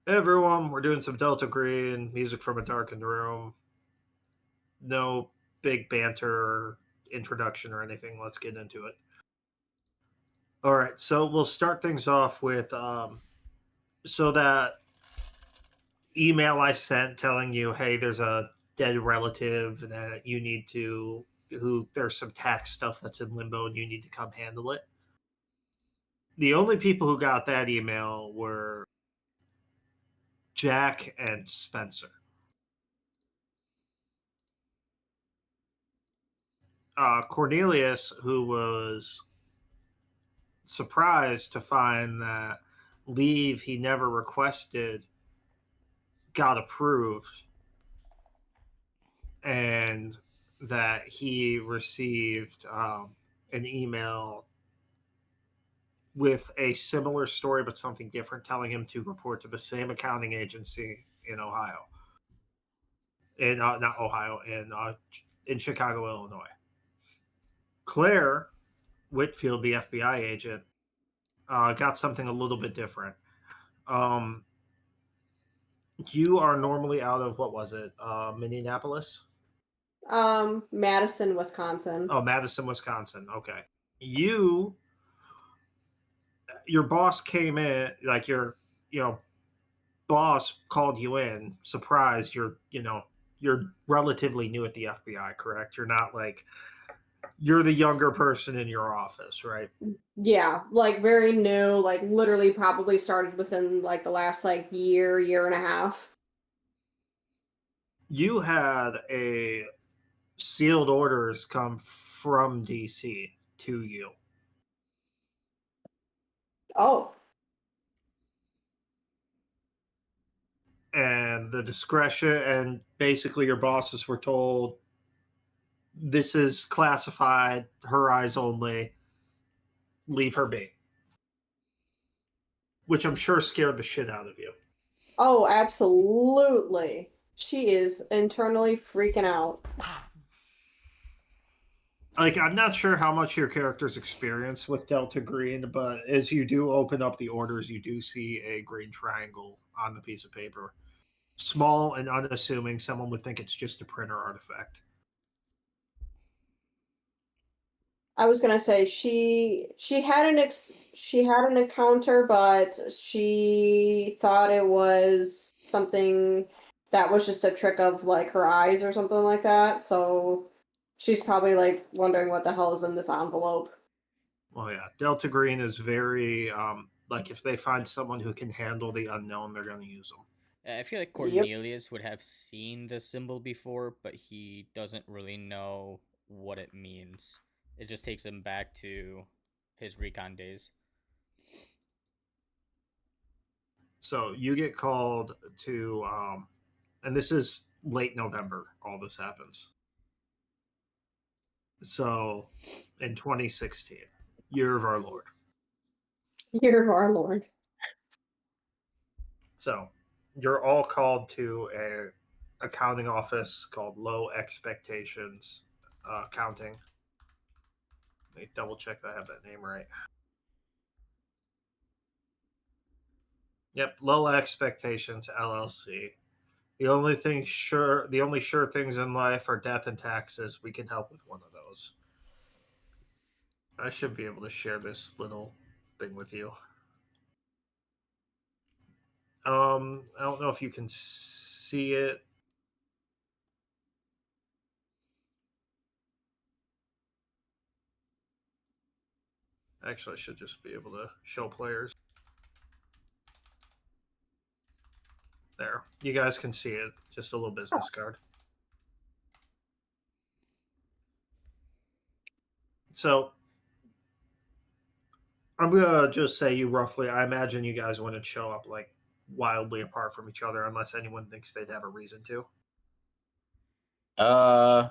Hey everyone, we're doing some Delta Green music from a Darkened Room. No big banter or introduction or anything. Let's get into it. All right, so we'll start things off with so that email I sent telling you, hey, there's a dead relative that you need to, who there's some tax stuff that's in limbo and you need to come handle it. The only people who got that email were Jack and Spencer. Cornelius, who was surprised to find that leave he never requested got approved and that he received an email with a similar story but something different telling him to report to the same accounting agency in Ohio. In not Ohio, in Chicago, Illinois. Claire Whitfield, the FBI agent, got something a little bit different. You are normally out of, what was it, Minneapolis? Madison, Wisconsin. Oh, Madison, Wisconsin. Okay. Your boss came in, like your boss called you in, surprised. You're relatively new at the FBI, correct? You're not like, you're the younger person in your office, right? Yeah, like very new, like literally probably started within like the last like year and a half. You had a sealed orders come from DC to you. Oh, And the discretion, and basically your bosses were told this is classified, her eyes only, leave her be, which I'm sure scared the shit out of you. oh, absolutely. She is internally freaking out. Like, I'm not sure how much your character's experience with Delta Green, but as you do open up the orders, you do see a green triangle on the piece of paper. Small and unassuming, someone would think it's just a printer artifact. I was gonna say she had an encounter, but she thought it was something that was just a trick of like her eyes or something like that. So she's probably like wondering what the hell is in this envelope. Well, yeah, Delta Green is very like if they find someone who can handle the unknown, they're going to use them. I feel like Yep. Cornelius would have seen the symbol before, but he doesn't really know what it means. It just takes him back to his recon days. So you get called to, and this is late November. All this happens. So in 2016, year of our Lord. Year of our Lord. So you're all called to a accounting office called Low Expectations Accounting. Let me double check that I have that name right. Yep, Low Expectations LLC. The only sure things in life are death and taxes. We can help with one of those. I should be able to share this little thing with you. I don't know if you can see it. Actually, I should just be able to show players. There. You guys can see it. Just a little business card. So, I'm going to just say you roughly, I imagine you guys wouldn't show up like wildly apart from each other unless anyone thinks they'd have a reason to. I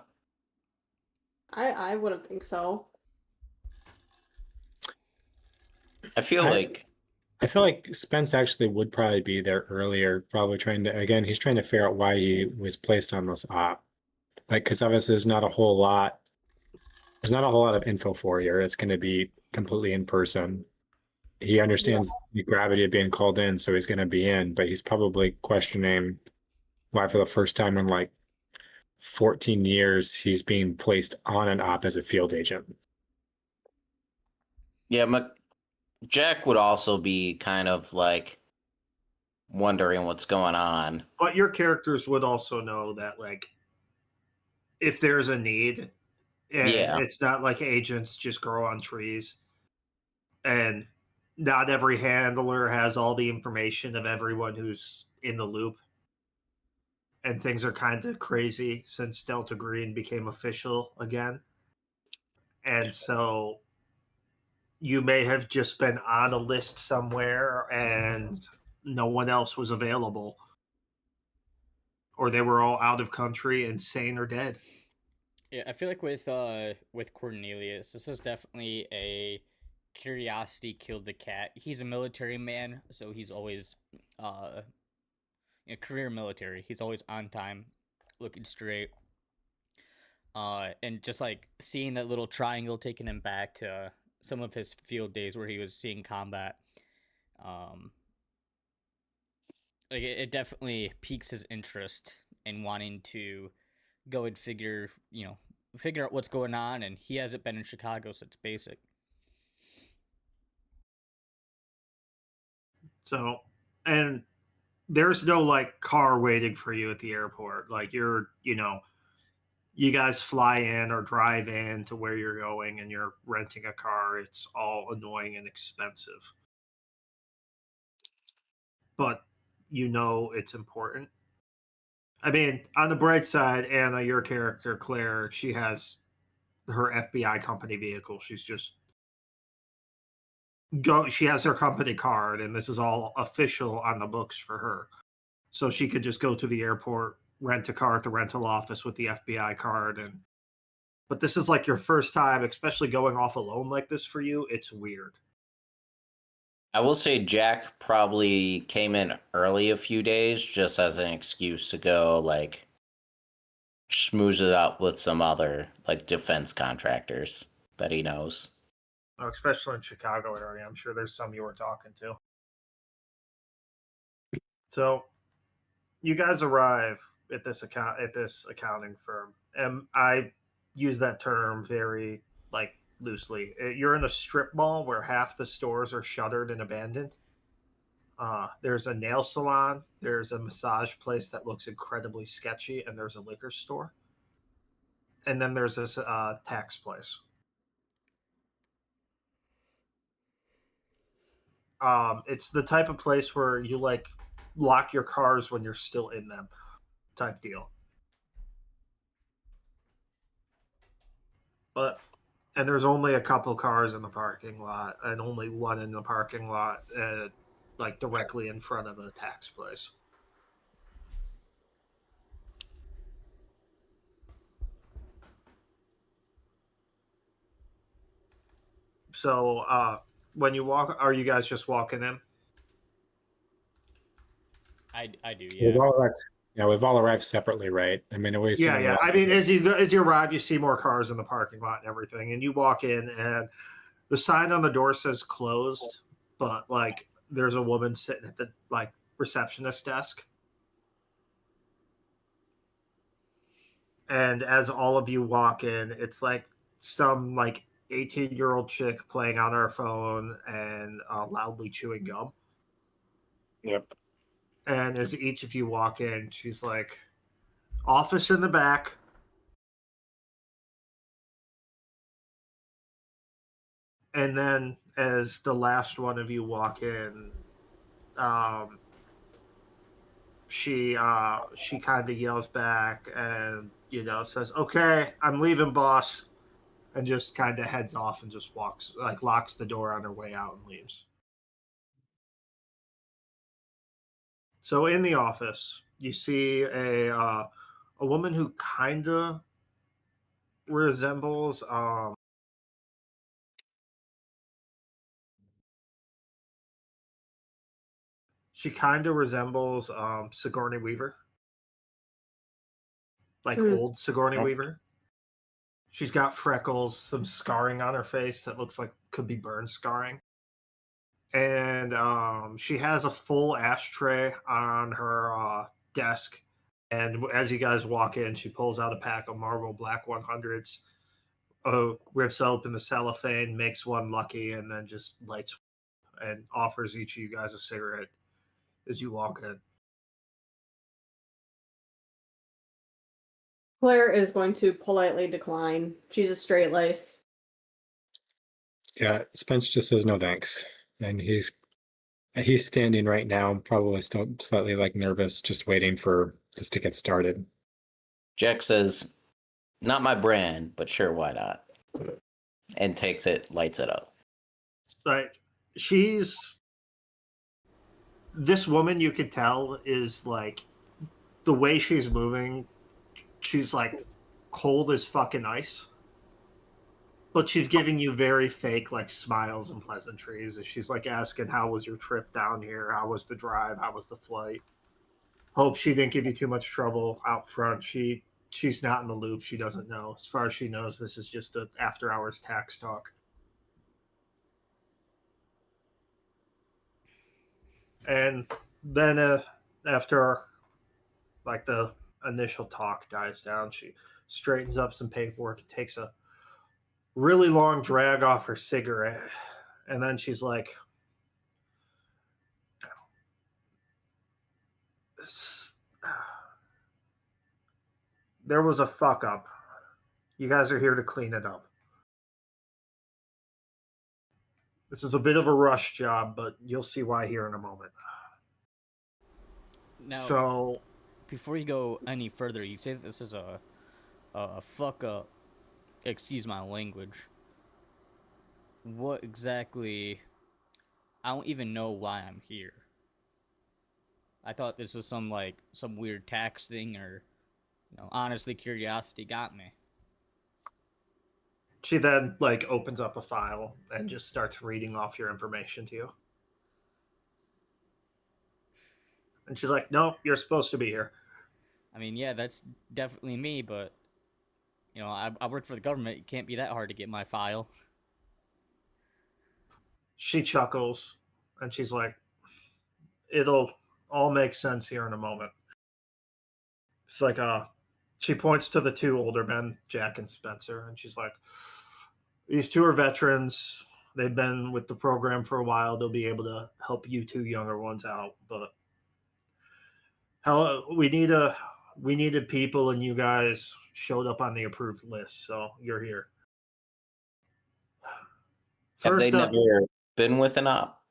wouldn't think so. I feel like Spence actually would probably be there earlier, probably he's trying to figure out why he was placed on this op. Like, because obviously there's not a whole lot of info for you. It's going to be completely in person. he understands the gravity of being called in, so he's going to be in, but he's probably questioning why for the first time in like 14 years he's being placed on an op as a field agent. Yeah, Jack would also be kind of like wondering what's going on. But your characters would also know that, like, if there's a need, and it's not like agents just grow on trees, and not every handler has all the information of everyone who's in the loop. And things are kind of crazy since Delta Green became official again. And so you may have just been on a list somewhere and no one else was available. Or they were all out of country, insane, or dead. Yeah, I feel like with Cornelius, this is definitely a curiosity killed the cat. He's a military man, so he's always career military. He's always on time, looking straight. And just like seeing that little triangle taking him back to some of his field days where he was seeing combat. Like it definitely piques his interest in wanting to go and figure out what's going on, and he hasn't been in Chicago since basic. So, and there's no like car waiting for you at the airport. Like you guys fly in or drive in to where you're going and you're renting a car. It's all annoying and expensive. But it's important. I mean, on the bright side, Anna, your character, Claire, she has her FBI company vehicle. She has her company card, and this is all official on the books for her. So she could just go to the airport, rent a car at the rental office with the FBI card. But this is like your first time, especially going off alone like this for you. It's weird. I will say Jack probably came in early a few days just as an excuse to go like schmooze it up with some other like defense contractors that he knows. Oh, especially in Chicago area. I'm sure there's some you were talking to. So you guys arrive at this accounting firm, and I use that term very like loosely. You're in a strip mall where half the stores are shuttered and abandoned. There's a nail salon, there's a massage place that looks incredibly sketchy, and there's a liquor store, and then there's this tax place. It's the type of place where you like lock your cars when you're still in them, type deal. And there's only a couple cars in the parking lot, and only one in the parking lot, like directly in front of the tax place. So when you walk, are you guys just walking in? I do, yeah. We've all arrived separately, right? I mean, Yeah. I mean, as you arrive, you see more cars in the parking lot and everything, and you walk in, and the sign on the door says closed, but like there's a woman sitting at the like receptionist desk. And as all of you walk in, it's like some like 18-year-old chick playing on her phone and loudly chewing gum. Yep. And as each of you walk in, she's like, office in the back. And then as the last one of you walk in, she kind of yells back and says, "Okay, I'm leaving, boss," and just kind of heads off and just locks the door on her way out and leaves. So in the office, you see a woman who kind of resembles Sigourney Weaver, like old Sigourney Weaver. She's got freckles, some scarring on her face that looks like could be burn scarring. and she has a full ashtray on her desk. And as you guys walk in, she pulls out a pack of Marlboro Black 100s, rips open the cellophane, makes one lucky, and then just lights and offers each of you guys a cigarette as you walk in. Claire is going to politely decline. She's a straight lace. Yeah, Spence just says no thanks, and he's standing right now, probably still slightly like nervous, just waiting for this to get started. Jack says, "Not my brand, but sure, why not?" And takes it, lights it up. Like, this woman, you could tell, is like, the way she's moving, she's like cold as fucking ice. But she's giving you very fake, like, smiles and pleasantries. She's like asking, how was your trip down here? How was the drive? How was the flight? Hope she didn't give you too much trouble out front. She's not in the loop. She doesn't know. As far as she knows, this is just an after hours tax talk. And then after like the initial talk dies down, she straightens up some paperwork and takes a really long drag off her cigarette. And then she's like, there was a fuck up. You guys are here to clean it up. This is a bit of a rush job, but you'll see why here in a moment. Now, So, before you go any further, you say that this is a fuck up. Excuse my language. What exactly? I don't even know why I'm here. I thought this was some weird tax thing, or honestly, curiosity got me. she then like opens up a file and just starts reading off your information to you. And she's like, "No, you're supposed to be here." I mean, yeah, that's definitely me, but I work for the government. It can't be that hard to get my file. She chuckles and she's like, "It'll all make sense here in a moment." It's like, she points to the two older men, Jack and Spencer, and she's like, "These two are veterans. They've been with the program for a while. They'll be able to help you two younger ones out. But hell, we needed people, and you guys showed up on the approved list, so you're here." Have they First up, never been with an op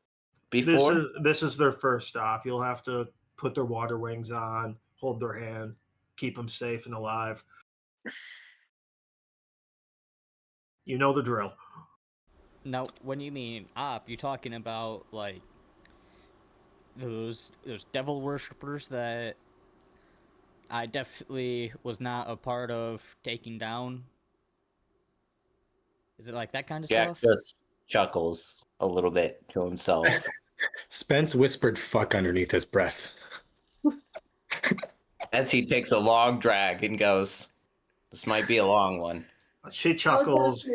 before? this is their first stop. You'll have to put their water wings on, hold their hand, keep them safe and alive. You know the drill. Now, when you mean op, you talking about like those devil worshippers that I definitely was not a part of taking down? Is it like that kind of Jack stuff? just chuckles a little bit to himself. Spence whispered fuck underneath his breath. As he takes a long drag and goes, "This might be a long one." She chuckles.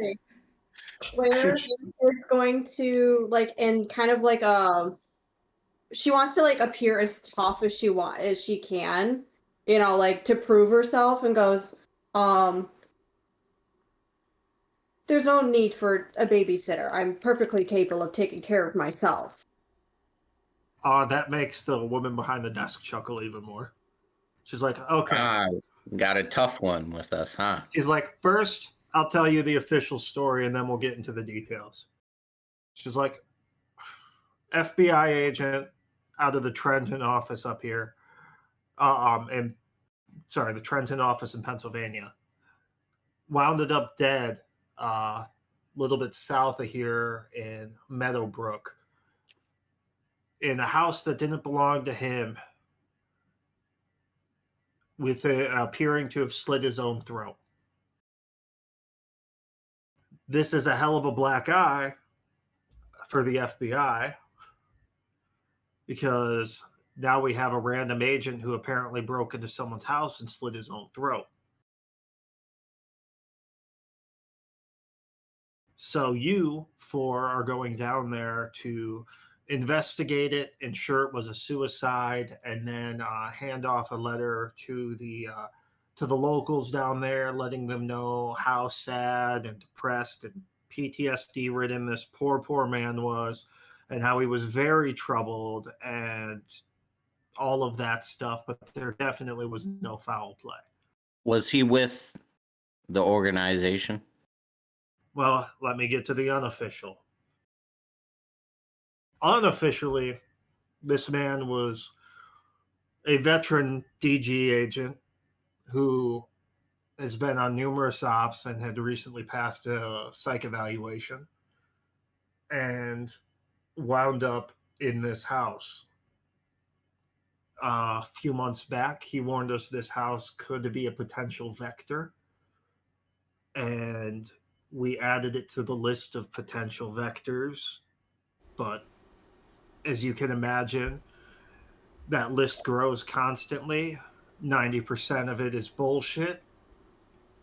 Claire is going to like, and kind of like she wants to like appear as tough as she can, like to prove herself, and goes, there's no need for a babysitter. I'm perfectly capable of taking care of myself. That makes the woman behind the desk chuckle even more. She's like, "Okay." Got a tough one with us, huh? She's like, "First, I'll tell you the official story, and then we'll get into the details." She's like, FBI agent out of the Trenton office up here, and sorry, the Trenton office in Pennsylvania, wounded up dead a little bit south of here in Meadowbrook in a house that didn't belong to him, with appearing to have slit his own throat. This is a hell of a black eye for the FBI, because now we have a random agent who apparently broke into someone's house and slit his own throat. So you four are going down there to investigate it, ensure it was a suicide, and then hand off a letter to the locals down there, letting them know how sad and depressed and PTSD ridden this poor man was, and how he was very troubled and all of that stuff. But there definitely was no foul play. Was he with the organization? Well, let me get to the unofficial. Unofficially, this man was a veteran DG agent who has been on numerous ops and had recently passed a psych evaluation and wound up in this house. A few months back, he warned us this house could be a potential vector, and we added it to the list of potential vectors. But as you can imagine, that list grows constantly. 90% of it is bullshit,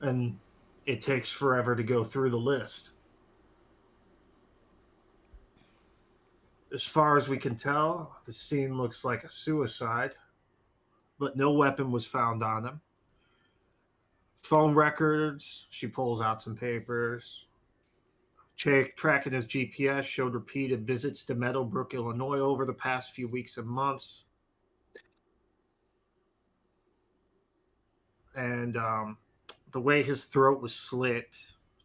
and it takes forever to go through the list. As far as we can tell, the scene looks like a suicide, but no weapon was found on him. Phone records, she pulls out some papers. Tracking his GPS showed repeated visits to Meadowbrook, Illinois over the past few weeks and months. And the way his throat was slit,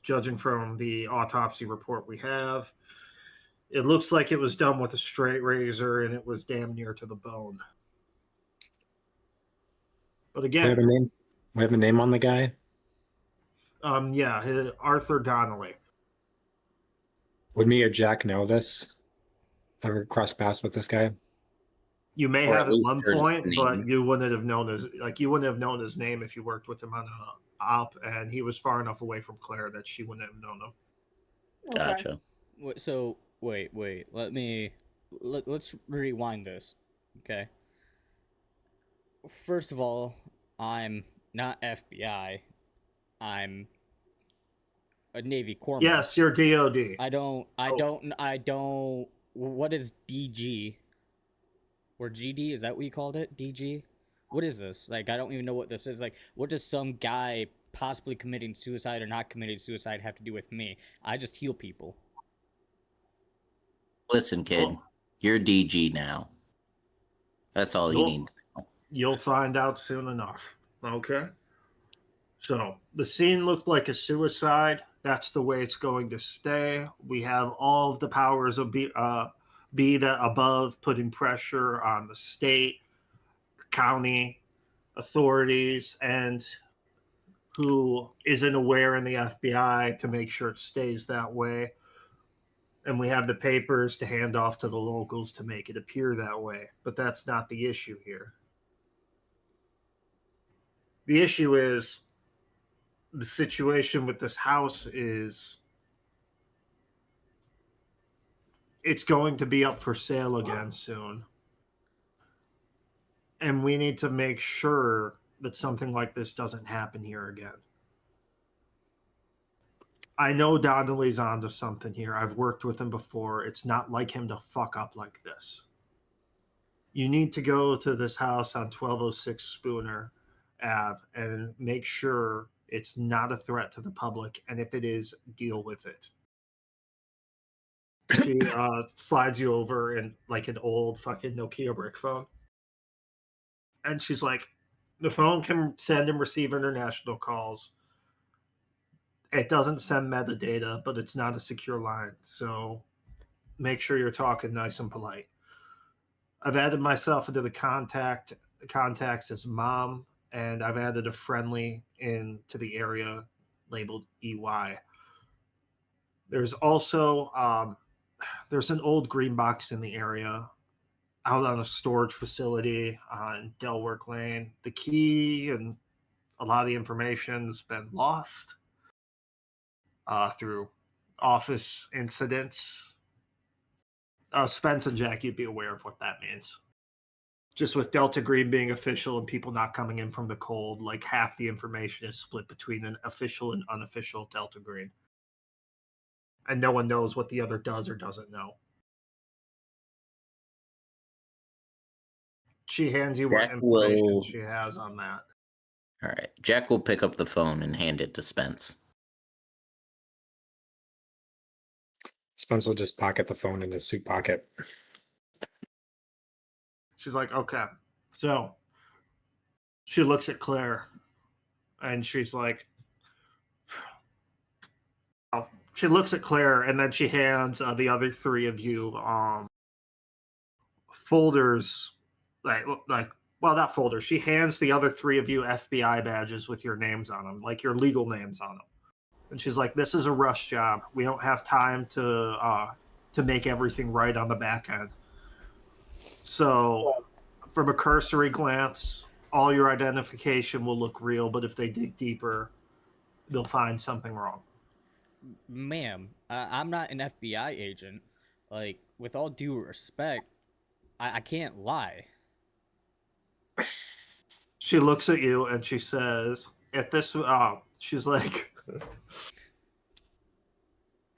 judging from the autopsy report we have, it looks like it was done with a straight razor and it was damn near to the bone. But We have a again, name. We have a name on the guy. Arthur Donnelly. Would me or Jack know this? Ever cross paths with this guy? You may Or have at at least one heard his point, but name. you wouldn't have known his name if you worked with him on a op, and he was far enough away from Claire that she wouldn't have known him. Okay. Gotcha. So wait. Let's rewind this. Okay. First of all, I'm not FBI. I'm a Navy corpsman. Yes, you're DOD. I don't. What is DG? Or GD? Is that what you called it? DG? What is this? Like, I don't even know what this is. Like, what does some guy possibly committing suicide or not committing suicide have to do with me? I just heal people. Listen, kid, Well, you're DG now. That's all you need. You'll find out soon enough. Okay? So, the scene looked like a suicide. That's the way it's going to stay. We have all of the powers of be that above, putting pressure on the state, county authorities, and who isn't aware in the FBI to make sure it stays that way. And we have the papers to hand off to the locals to make it appear that way. But that's not the issue here. The issue is the situation with this house is it's going to be up for sale again soon. And we need to make sure that something like this doesn't happen here again. I know Donnelly's onto something here. I've worked with him before. It's not like him to fuck up like this. You need to go to this house on 1206 Spooner Ave and make sure it's not a threat to the public. And if it is, deal with it. She slides you over in like an old fucking Nokia brick phone. And she's like, the phone can send and receive international calls. It doesn't send metadata, but it's not a secure line. So make sure you're talking nice and polite. I've added myself into the contacts as mom, and I've added a friendly into the area labeled EY. There's also there's an old green box in the area out on a storage facility on Delwork Lane. The key and a lot of the information's been lost through office incidents. Spence and Jack, you'd be aware of what that means. Just with Delta Green being official and people not coming in from the cold, like half the information is split between an official and unofficial Delta Green. And no one knows what the other does or doesn't know. She hands you what Jack information will- she has on that. All right. Jack will pick up the phone and hand it to Spence. Spence will just pocket the phone in his suit pocket. She's like, okay. So she looks at Claire and she's like, oh, she looks at Claire and then she hands the other three of you folders, like well, not folders. She hands the other three of you FBI badges with your names on them, like your legal names on them. And she's like, this is a rush job. We don't have time to make everything right on the back end. So from a cursory glance, all your identification will look real, but if they dig deeper, they'll find something wrong. Ma'am, I'm not an FBI agent. Like, with all due respect, I can't lie. She looks at you and she says, at this, she's like,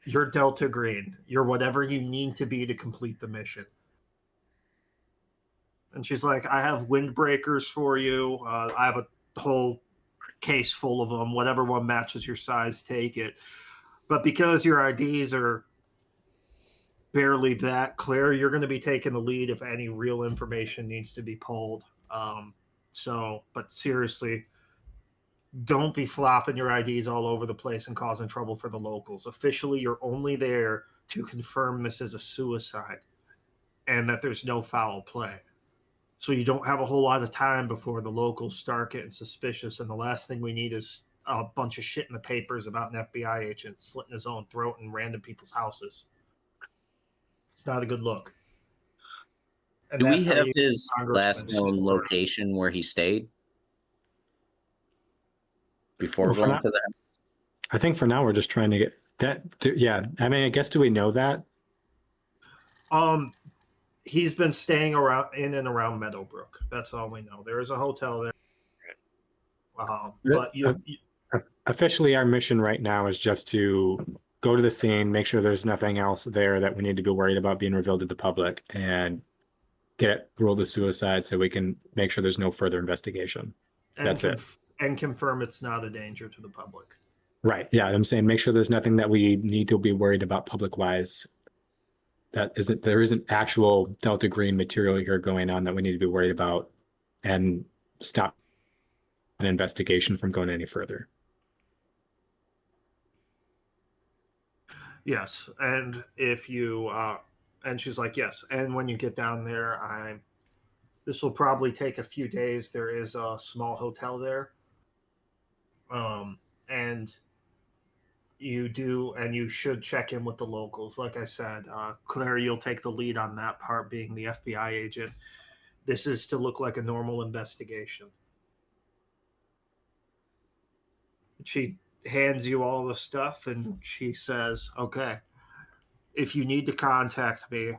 you're Delta Green. You're whatever you need to be to complete the mission. And she's like, I have windbreakers for you. I have a whole case full of them. Whatever one matches your size, take it. But because your IDs are barely that clear, you're going to be taking the lead if any real information needs to be pulled. But seriously, don't be flopping your IDs all over the place and causing trouble for the locals. Officially, you're only there to confirm this is a suicide and that there's no foul play. So you don't have a whole lot of time before the locals start getting suspicious. And the last thing we need is a bunch of shit in the papers about an FBI agent slitting his own throat in random people's houses. It's not a good look. And Do we that's how have you his last Congressman known sit. location where he stayed? Before Well, for going now- to that? I think for now we're just trying to get that. Yeah, I mean, I guess, do we know that? He's been staying around in and around Meadowbrook. That's all we know. There is a hotel there. But Officially, our mission right now is just to go to the scene, make sure there's nothing else there that we need to be worried about being revealed to the public, and get it ruled a suicide so we can make sure there's no further investigation. That's it. And confirm it's not a danger to the public. Right. Yeah, I'm saying make sure there's nothing that we need to be worried about public-wise. There isn't actual Delta Green material here going on that we need to be worried about, and stop an investigation from going any further. Yes, and if you and she's like, yes, and when you get down there, this will probably take a few days. There is a small hotel there, and you should check in with the locals. Like I said, Claire, you'll take the lead on that part, being the FBI agent. This is to look like a normal investigation. She hands you all the stuff and she says, okay, if you need to contact me,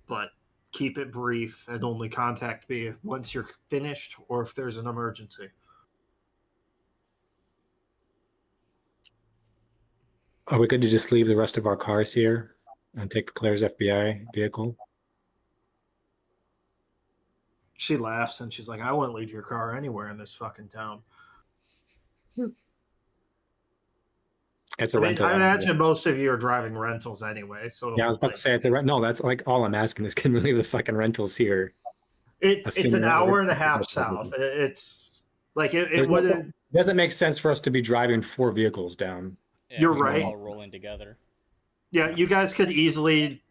but keep it brief and only contact me once you're finished or if there's an emergency. Are we good to just leave the rest of our cars here and take Claire's FBI vehicle? She laughs and she's like, I wouldn't leave your car anywhere in this fucking town. It's a rental. I imagine most of you are driving rentals anyway. So Yeah, I was about to say it's a rent. No, that's like all I'm asking is, can we leave the fucking rentals here? It's an hour and a half south. It's like it would. Doesn't make sense for us to be driving 4 vehicles down. Yeah, You're 'cause we're right. all rolling together. Yeah, you guys could easily,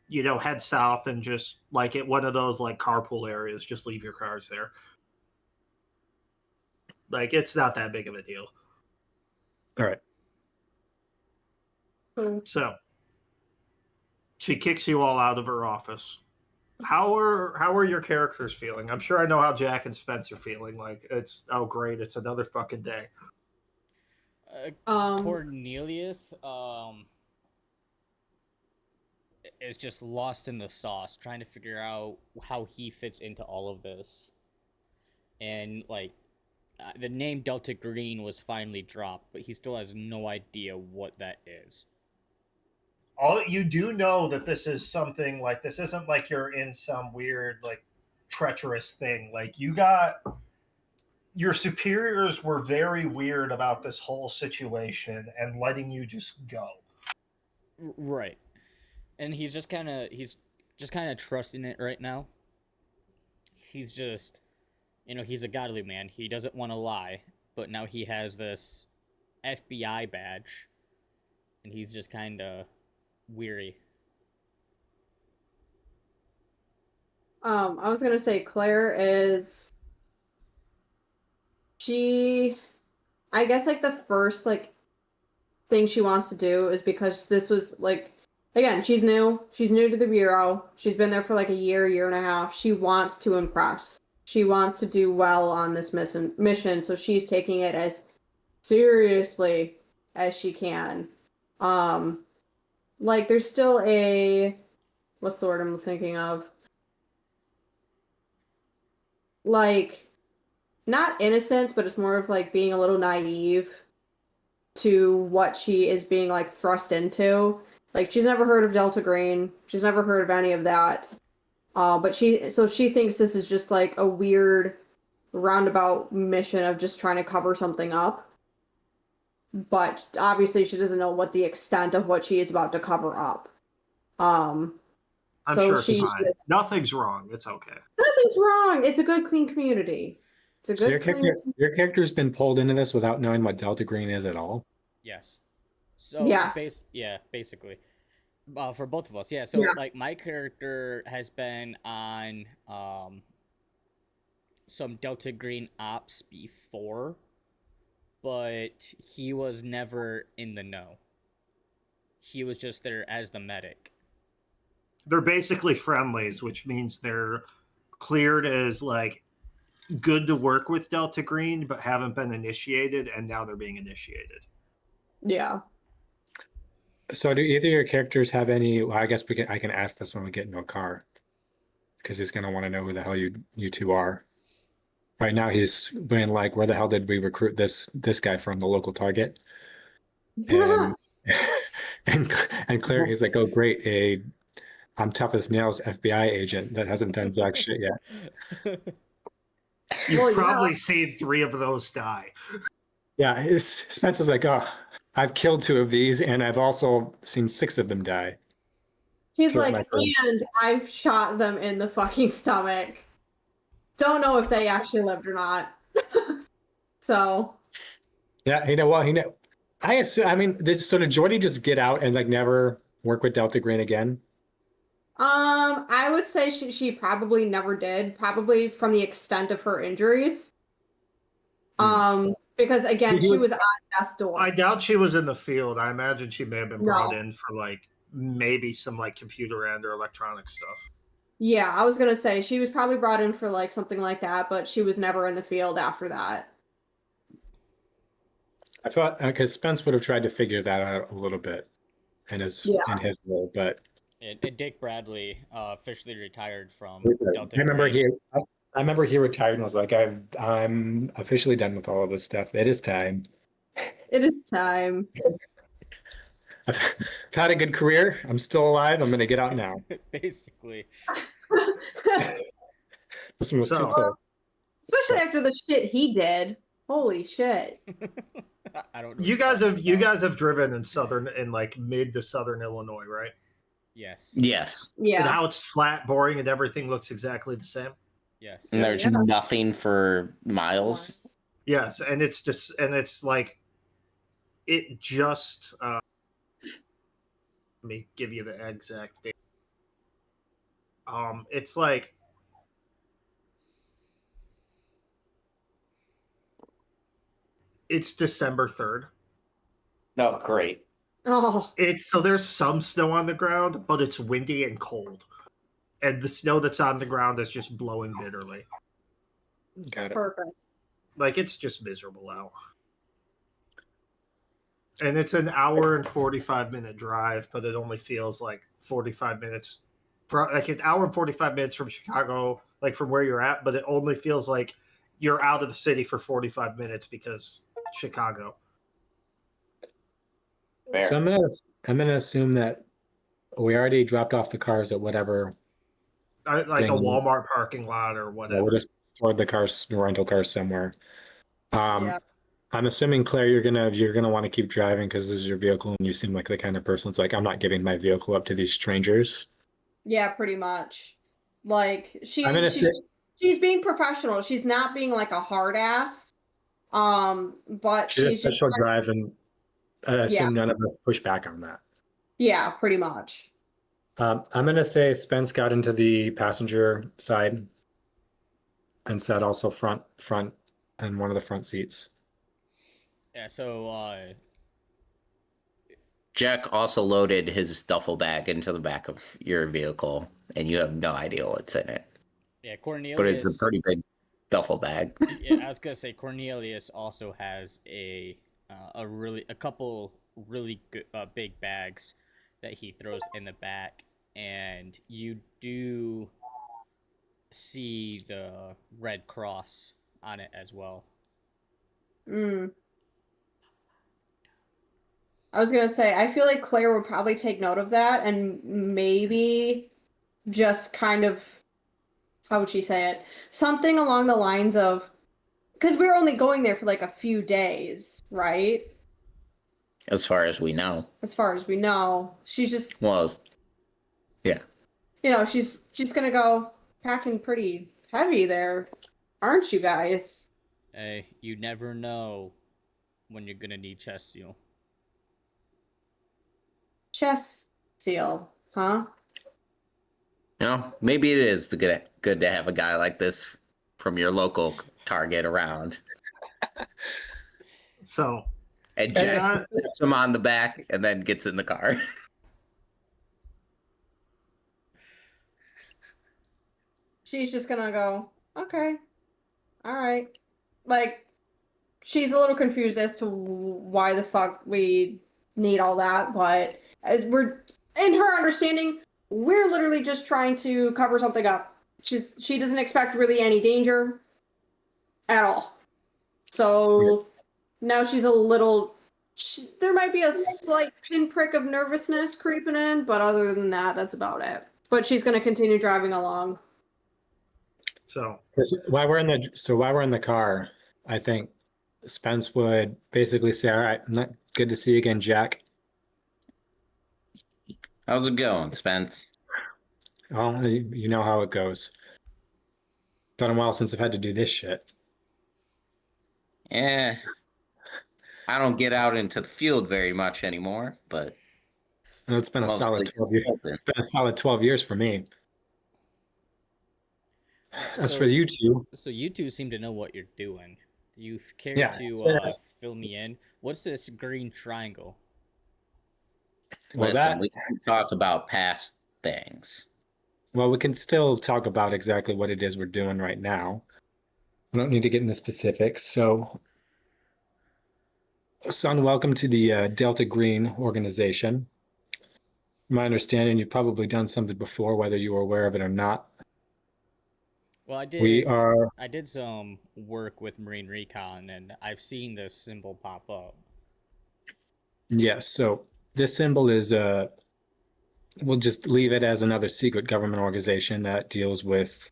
head south and just like at one of those like carpool areas, just leave your cars there. Like it's not that big of a deal. All right. So she kicks you all out of her office. How are your characters feeling? I'm sure I know how Jack and Spence are feeling. Like it's great, it's another fucking day. Cornelius is just lost in the sauce, trying to figure out how he fits into all of this. And like the name Delta Green was finally dropped, but he still has no idea what that is. All you do know that this is something like this isn't like you're in some weird like treacherous thing. Like, you got your superiors were very weird about this whole situation and letting you just go. Right. And he's just kind of trusting it right now. He's just, he's a godly man. He doesn't want to lie, but now he has this FBI badge, and he's just kind of weary. I was gonna say Claire is she I guess like the first like thing she wants to do is because this was like again, she's new to the bureau. She's been there for like a year and a half. She wants to impress. She wants to do well on this mission, so she's taking it as seriously as she can. Like there's still a what's the word I'm thinking of? Like not innocence, but it's more of like being a little naive to what she is being like thrust into. Like she's never heard of Delta Green. She's never heard of any of that. But she thinks this is just like a weird roundabout mission of just trying to cover something up. But obviously she doesn't know what the extent of what she is about to cover up. I'm so sure she's it's fine. Nothing's wrong. It's okay. Nothing's wrong. It's a good, clean community. It's a good, your character's been pulled into this without knowing what Delta Green is at all? Yes. So, yes. Basically. For both of us, yeah. So, like, my character has been on some Delta Green ops before, but he was never in the know. He was just there as the medic. They're basically friendlies, which means they're cleared as, like, good to work with Delta Green, but haven't been initiated, and now they're being initiated. Yeah. So do either of your characters have any, well, I guess I can ask this when we get into a car, because he's going to want to know who the hell you two are. Right now he's been like, where the hell did we recruit this guy from, the local Target? And and Claire, he's like, oh great, I'm tough as nails FBI agent that hasn't done jack shit yet. You've probably seen 3 of those die. Yeah, Spencer's like, oh, I've killed 2 of these, and I've also seen 6 of them die. He's like, and I've shot them in the fucking stomach. Don't know if they actually lived or not. So. Yeah, I assume. I mean, so did Jordy just get out and like never work with Delta Green again? I would say she probably never did. Probably from the extent of her injuries. Because again, she was on death's door. I doubt she was in the field. I imagine she may have been brought in for like maybe some like computer and or electronic stuff. Yeah, I was gonna say she was probably brought in for like something like that, but she was never in the field after that. I thought because Spence would have tried to figure that out a little bit in his role, but Dick Bradley officially retired from Delta. I remember he retired and was like, I'm officially done with all of this stuff. It is time. It is time. I've had a good career. I'm still alive. I'm going to get out now. Basically. This one was too close. Especially after the shit he did. Holy shit. I don't know. You guys have driven in like mid to southern Illinois, right? Yes. Yeah. And how it's flat, boring, and everything looks exactly the same. Yes. And there's nothing for miles. Yes, and it's like it just let me give you the exact date. It's like it's December 3rd. Oh, great. Oh. So there's some snow on the ground, but it's windy and cold. And the snow that's on the ground is just blowing bitterly. Got it. Perfect. Like, it's just miserable out. And it's an hour and 45-minute drive, but it only feels like 45 minutes. Like an hour and 45 minutes from Chicago, like from where you're at, but it only feels like you're out of the city for 45 minutes because Chicago. Fair. So I'm gonna assume that we already dropped off the cars at whatever like a thing. Walmart parking lot or Yeah, whatever. we'll just store the cars, the rental cars somewhere. Yeah. I'm assuming, Claire, you're gonna want to keep driving because this is your vehicle, and you seem like the kind of person that's like, I'm not giving my vehicle up to these strangers. Yeah, pretty much. Like I'm gonna say she's being professional. She's not being like a hard ass. But she just she's said just she'll drive, and I yeah, assume none of us push back on that. yeah, pretty much. I'm gonna say Spence got into the passenger side and sat also front, and one of the front seats. Yeah, so Jack also loaded his duffel bag into the back of your vehicle, and you have no idea what's in it. yeah, But it's a Cornelius. pretty big duffel bag. Yeah, I was gonna say Cornelius also has a couple really good big bags that he throws in the back, and you do see the Red Cross on it as well. Mm. I was gonna say, I feel like Claire would probably take note of that and maybe just kind of, how would she say it? Something along the lines of, because we're only going there for like a few days, right? As far as we know. As far as we know, she's just, Well, yeah. she's gonna go packing pretty heavy there, aren't you guys? Hey, you never know when you're gonna need chest seal. Chest seal, huh? You know, maybe it is good to have a guy like this from your local Target around. So, And Jack steps him on the back and then gets in the car. She's just gonna go, okay, all right. Like, she's a little confused as to why the fuck we need all that, but as we're in her understanding, we're literally just trying to cover something up. She doesn't expect really any danger at all. So now she's a little. There might be a slight pinprick of nervousness creeping in, but other than that, that's about it. But she's going to continue driving along. so While we're in the car, I think Spence would basically say, "All right, good to see you again, Jack. How's it going, Spence? Well, you know how it goes. Been a while since I've had to do this shit. Yeah. I don't get out into the field very much anymore, but And it's been a solid mostly 12 years. consulting. Been a solid 12 years for me. As So- for you two, So you two seem to know what you're doing. Do you care Yeah, to yes. fill me in? What's this green triangle? well, Listen, we can talk about past things. well, we can still talk about exactly what it is we're doing right now. We don't need to get into specifics. So, son, welcome to the Delta Green organization. My understanding, you've probably done something before, whether you were aware of it or not. Well, I We did. are, I did some work with Marine Recon, and I've seen this symbol pop up. yes. So this symbol is we'll just leave it as another secret government organization that deals with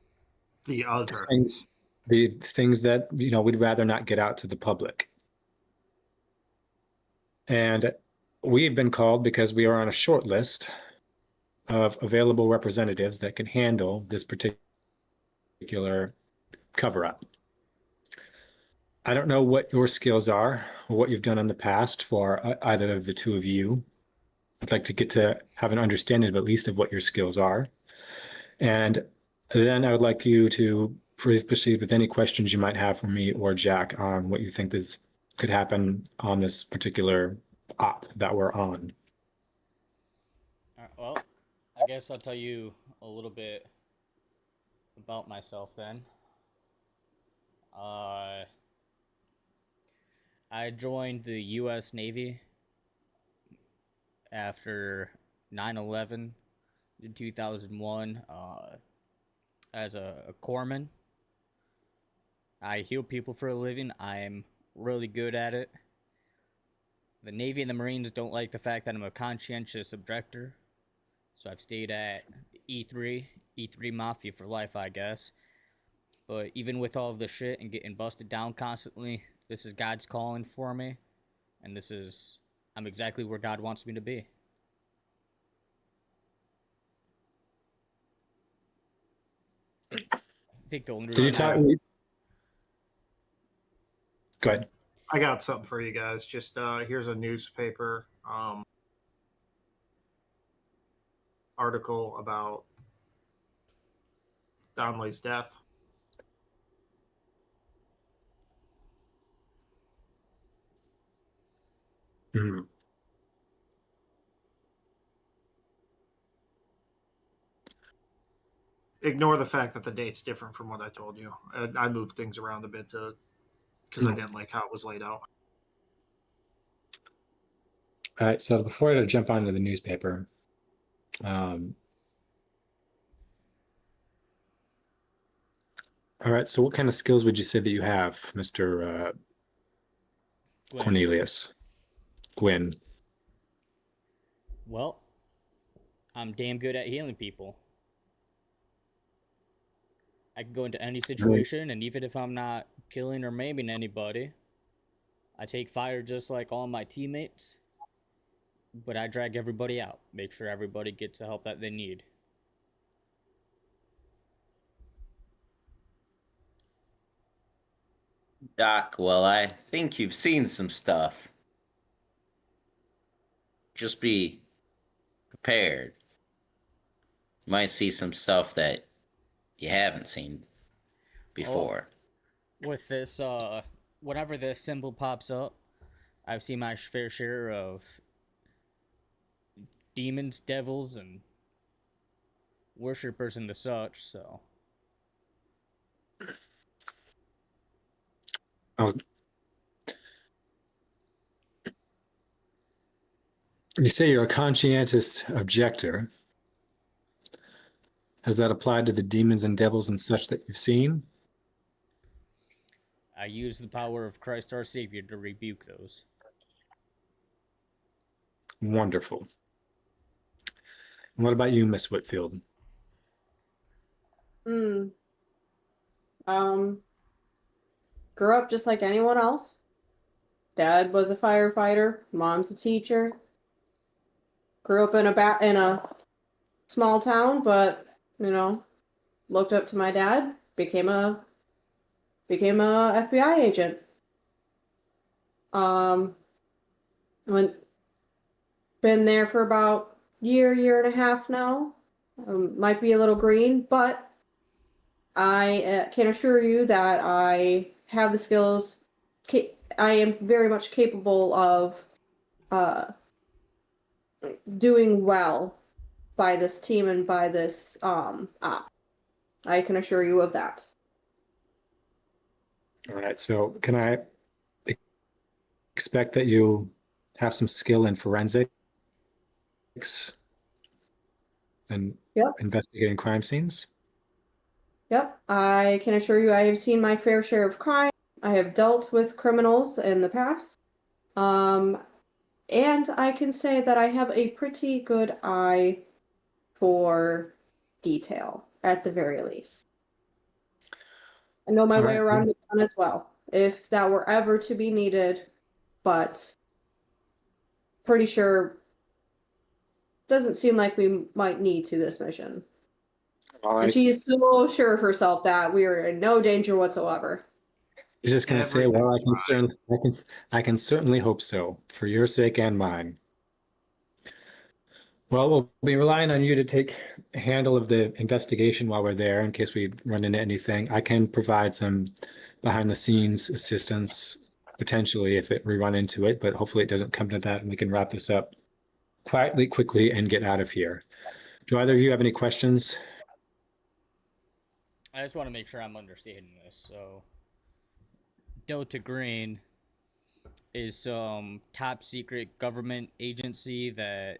the other. the things that we'd rather not get out to the public. And we've been called because we are on a short list of available representatives that can handle this particular cover up. I don't know what your skills are or what you've done in the past for either of the two of you. I'd like to get to have an understanding of at least of what your skills are. And then I would like you to proceed with any questions you might have for me or Jack on what you think this could happen on this particular op that we're on. Well, I guess I'll tell you a little bit about myself then. I joined the U.S. Navy after 9/11 in 2001 as a corpsman. I heal people for a living. I'm really good at it. The Navy and the Marines don't like the fact that I'm a conscientious objector, so I've stayed at E3 E3 Mafia for life, I guess. But even with all of the shit and getting busted down constantly, this is God's calling for me. And I'm exactly where God wants me to be. I think the only Did you reason talk? Go ahead. I got something for you guys. Just here's a newspaper article about Donnelly's death. Mhm. Ignore the fact that the date's different from what I told you. I moved things around a bit because I didn't like how it was laid out. All right, so before I jump onto the newspaper, all right, so what kind of skills would you say that you have, Mr. Gwen. Cornelius? Gwyn. Well, I'm damn good at healing people. I can go into any situation, and even if I'm not killing or maiming anybody, I take fire just like all my teammates, but I drag everybody out, make sure everybody gets the help that they need. Doc, well, I think you've seen some stuff. Just be prepared. You might see some stuff that you haven't seen before. With this, whenever this symbol pops up, I've seen my fair share of demons, devils, and worshippers and the such, so. Oh, you say you're a conscientious objector. Has that applied to the demons and devils and such that you've seen? I use the power of Christ our Savior to rebuke those. Wonderful. And what about you, Miss Whitfield? Hmm. Grew up just like anyone else. Dad was a firefighter. Mom's a teacher. Grew up in a small town, but looked up to my dad. Became a FBI agent. Went Been there for about year and a half now. Might be a little green, but I can assure you that I have the skills. I am very much capable of doing well by this team and by this app. I can assure you of that. All right, so can I expect that you have some skill in forensics and Yep. investigating crime scenes? Yep, I can assure you I have seen my fair share of crime. I have dealt with criminals in the past. And I can say that I have a pretty good eye for detail, at the very least. I know my All way right. around the town as well, if that were ever to be needed, but pretty sure doesn't seem like we might need to this mission. All And right. she's so sure of herself that we are in no danger whatsoever. He's just going to say, Everything "Well, fine. I can certainly hope so, for your sake and mine." Well, we'll be relying on you to take handle of the investigation while we're there, in case we run into anything. I can provide some behind-the-scenes assistance potentially if we run into it, but hopefully it doesn't come to that, and we can wrap this up quietly, quickly, and get out of here. Do either of you have any questions? I just want to make sure I'm understanding this. So, Delta Green is some top secret government agency that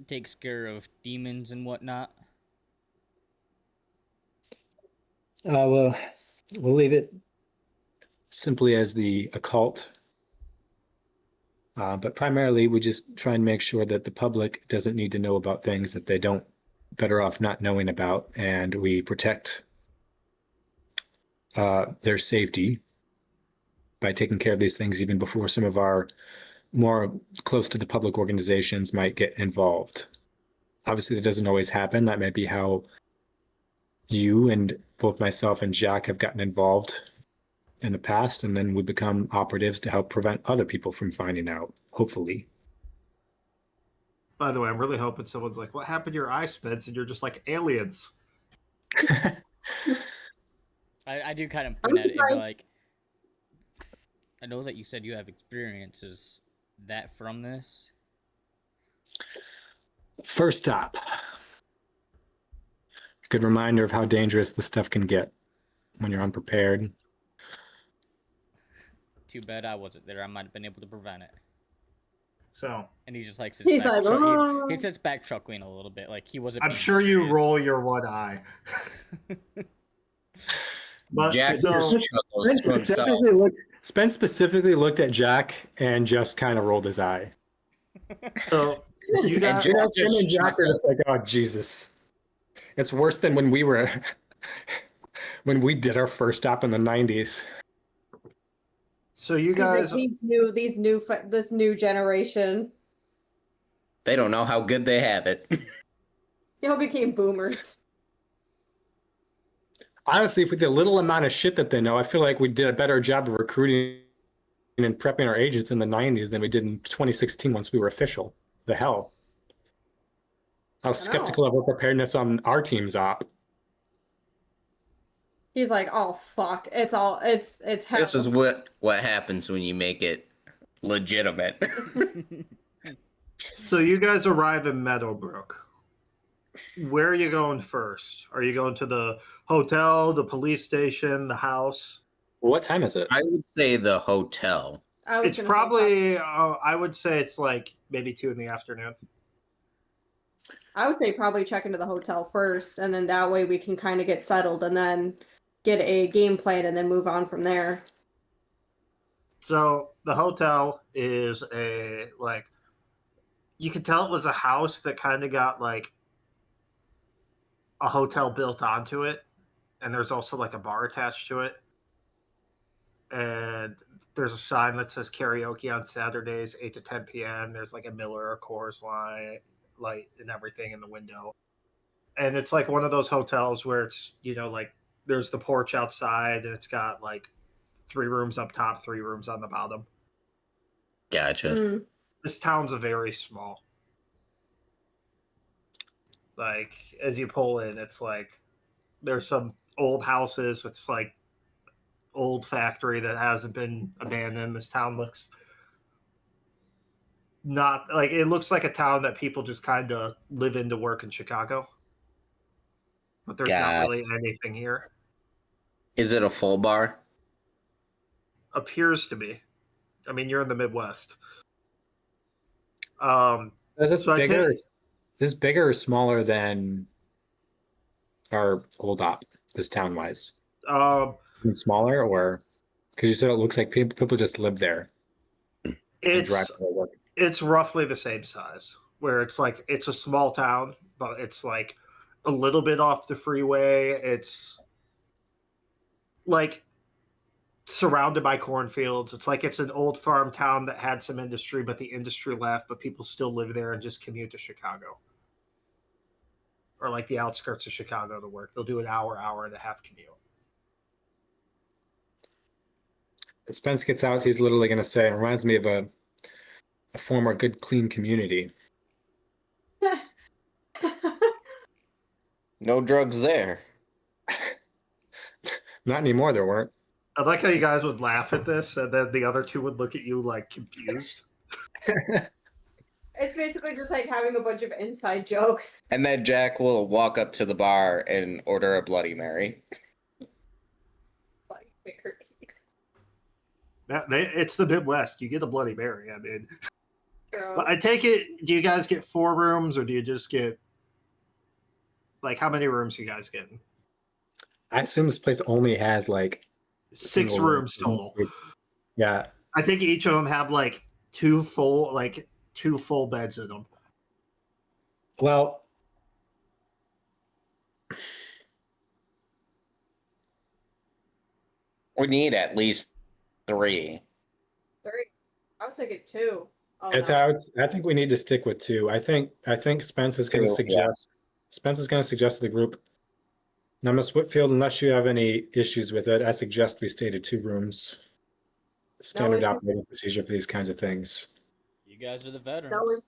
takes care of demons and whatnot. Well, we'll leave it simply as the occult. But primarily, we just try and make sure that the public doesn't need to know about things that they don't better off not knowing about, and we protect their safety by taking care of these things even before some of our more close to the public organizations might get involved. Obviously, that doesn't always happen. That may be how you and both myself and Jack have gotten involved in the past, and then we become operatives to help prevent other people from finding out, hopefully. By the way, I'm really hoping someone's like, "What happened to your eye, Spence?" And you're just like, "Aliens." I do kind of I'm point at it and be surprised. like, I know that you said you have experiences that from this. First stop. Good reminder of how dangerous this stuff can get when you're unprepared. Too bad I wasn't there. I might have been able to prevent it. So And he just like sits He's back. like, "Oh." He sits back chuckling a little bit, like he wasn't. I'm being sure you serious. roll your one eye. But Jack so just chuckles to himself. Spence specifically looked at Jack and just kind of rolled his eye. so you And got You know, Jack him and just Jack are chuckled. just like, oh Jesus. It's worse than when we were when we did our first stop in the 90s. so you He's like, guys this new generation. They don't know how good they have it. Y'all became boomers. Honestly, with the little amount of shit that they know, I feel like we did a better job of recruiting and prepping our agents in the 90s than we did in 2016 once we were official. The hell. I was skeptical of our preparedness on our team's op. He's like, oh fuck, it's hell. This is what happens when you make it legitimate. So you guys arrive in Meadowbrook. Where are you going first? Are you going to the hotel, the police station, the house? What time is it? I would say the hotel. I was It's gonna probably, I would say it's like maybe 2 PM. I would say probably check into the hotel first, and then that way we can kind of get settled, and then get a game plan, and then move on from there. So the hotel is a, like, you could tell it was a house that kind of got like a hotel built onto it. And there's also like a bar attached to it. And there's a sign that says karaoke on Saturdays, 8 to 10 p.m. There's like a Miller or Coors light and everything in the window. And it's like one of those hotels where it's, like there's the porch outside and it's got like 3 rooms up top, 3 rooms on the bottom. Gotcha. This town's very small. Like, as you pull in, it's like there's some old houses. It's like old factory that hasn't been abandoned. This town looks not like, it looks like a town that people just kind of live in to work in Chicago. But there's not really anything here. Is it a full bar? Appears to be. I mean, you're in the Midwest. Is this So bigger? Is this bigger or smaller than our old op, this town-wise? Smaller, or because you said it looks like people just live there. It's roughly the same size, where it's like it's a small town, but it's like a little bit off the freeway. It's like surrounded by cornfields. It's like it's an old farm town that had some industry, but the industry left, but people still live there and just commute to Chicago. Or like the outskirts of Chicago to work. They'll do an hour and a half commute. Spence gets out, he's literally going to say, it reminds me of a former good, clean community. No drugs there. Not anymore, there weren't. I like how you guys would laugh at this, and then the other two would look at you like confused. It's basically just like having a bunch of inside jokes. And then Jack will walk up to the bar and order a Bloody Mary. Bloody Mary. It's the Midwest. You get a Bloody Mary. I mean, So, but I take it, do you guys get 4 rooms, or do you just get, like, how many rooms you guys getting? I assume this place only has like 6 rooms total. Yeah. I think each of them have like 2 full beds in them. Well, We need at least 3. 3. I was thinking 2. Oh It's no. I think we need to stick with 2. I think Spence is going to 2, yeah. suggest to the group. Now, Miss Whitfield, unless you have any issues with it, I suggest we stay to 2 rooms. Standard issues. operating procedure for these kinds of things. You guys are the veterans. No,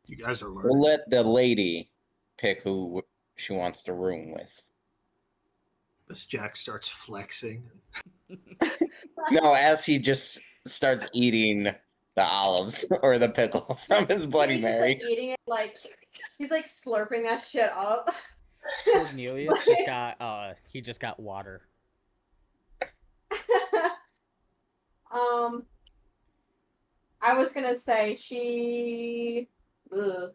You guys are We'll learning. let the lady pick who she wants to room with. This Jack starts flexing. No, as he just starts eating the olives or the pickle from his Bloody he's just Mary. like eating it, like he's like slurping that shit up. Cornelius just got he just got water. I was gonna say she. Ugh.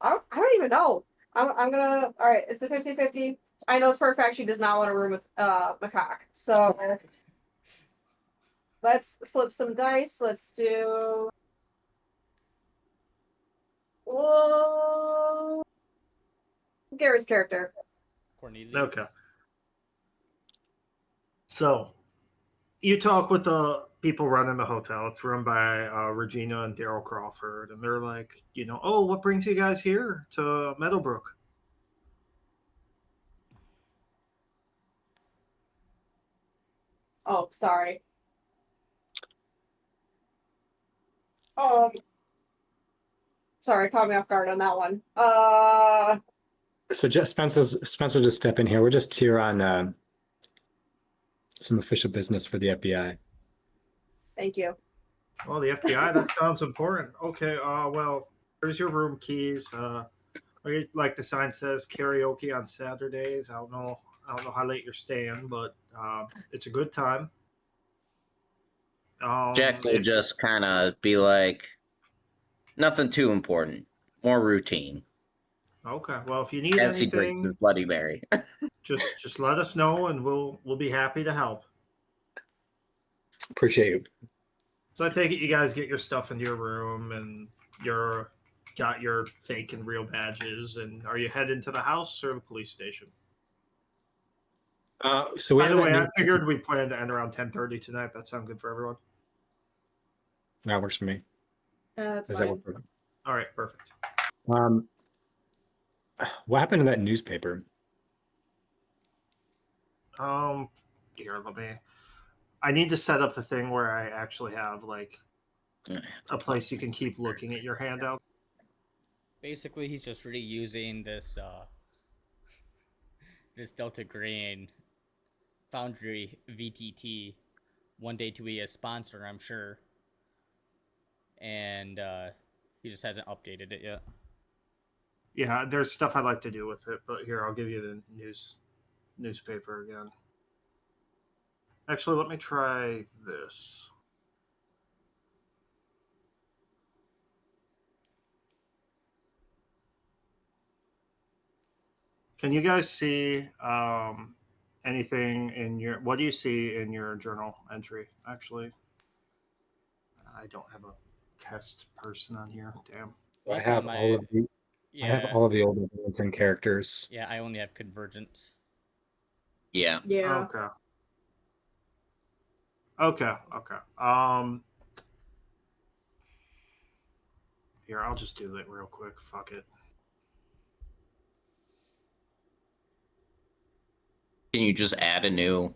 I don't even know. I'm gonna. All right, it's a 50-50. I know for a fact she does not want to room with Macaque. So let's flip some dice. Let's do. Whoa. Gary's character. Cornelius. Okay. So, you talk with the people running the hotel. It's run by Regina and Daryl Crawford, and they're like, oh, what brings you guys here to Meadowbrook? Oh, sorry. Sorry, caught me off guard on that one. So just Spencer just step in here. We're just here on some official business for the FBI. Thank you. Well, the FBI, that sounds important. Okay, well, here's your room keys. Like the sign says, karaoke on Saturdays. I don't know how late you're staying, but it's a good time. Jack will just kind of be like, nothing too important, more routine. Okay, well, if you need as he drinks his anything, Bloody Mary. just let us know, and we'll be happy to help. Appreciate you. So I take it you guys get your stuff into your room, and got your fake and real badges, and are you heading to the house or the police station? So we By have the way, that I figured we planned to end around 10:30 tonight. That sound good for everyone? that works for me. That's Does fine. that work for you? All right, perfect. What happened to that newspaper? Here, I need to set up the thing where I actually have like a place you can keep looking at your handout. Basically, he's just really using this this Delta Green Foundry VTT one day to be a sponsor, I'm sure. And he just hasn't updated it yet. Yeah, there's stuff I'd like to do with it, but here, I'll give you the newspaper again. Actually, let me try this. Can you guys see anything in your? What do you see in your journal entry? Actually, I don't have a test person on here. Damn. I have all of the Yeah. I have all of the old events and characters. Yeah, I only have Convergence. Yeah. Yeah. Okay. Here, I'll just do it real quick. Fuck it. Can you just add a new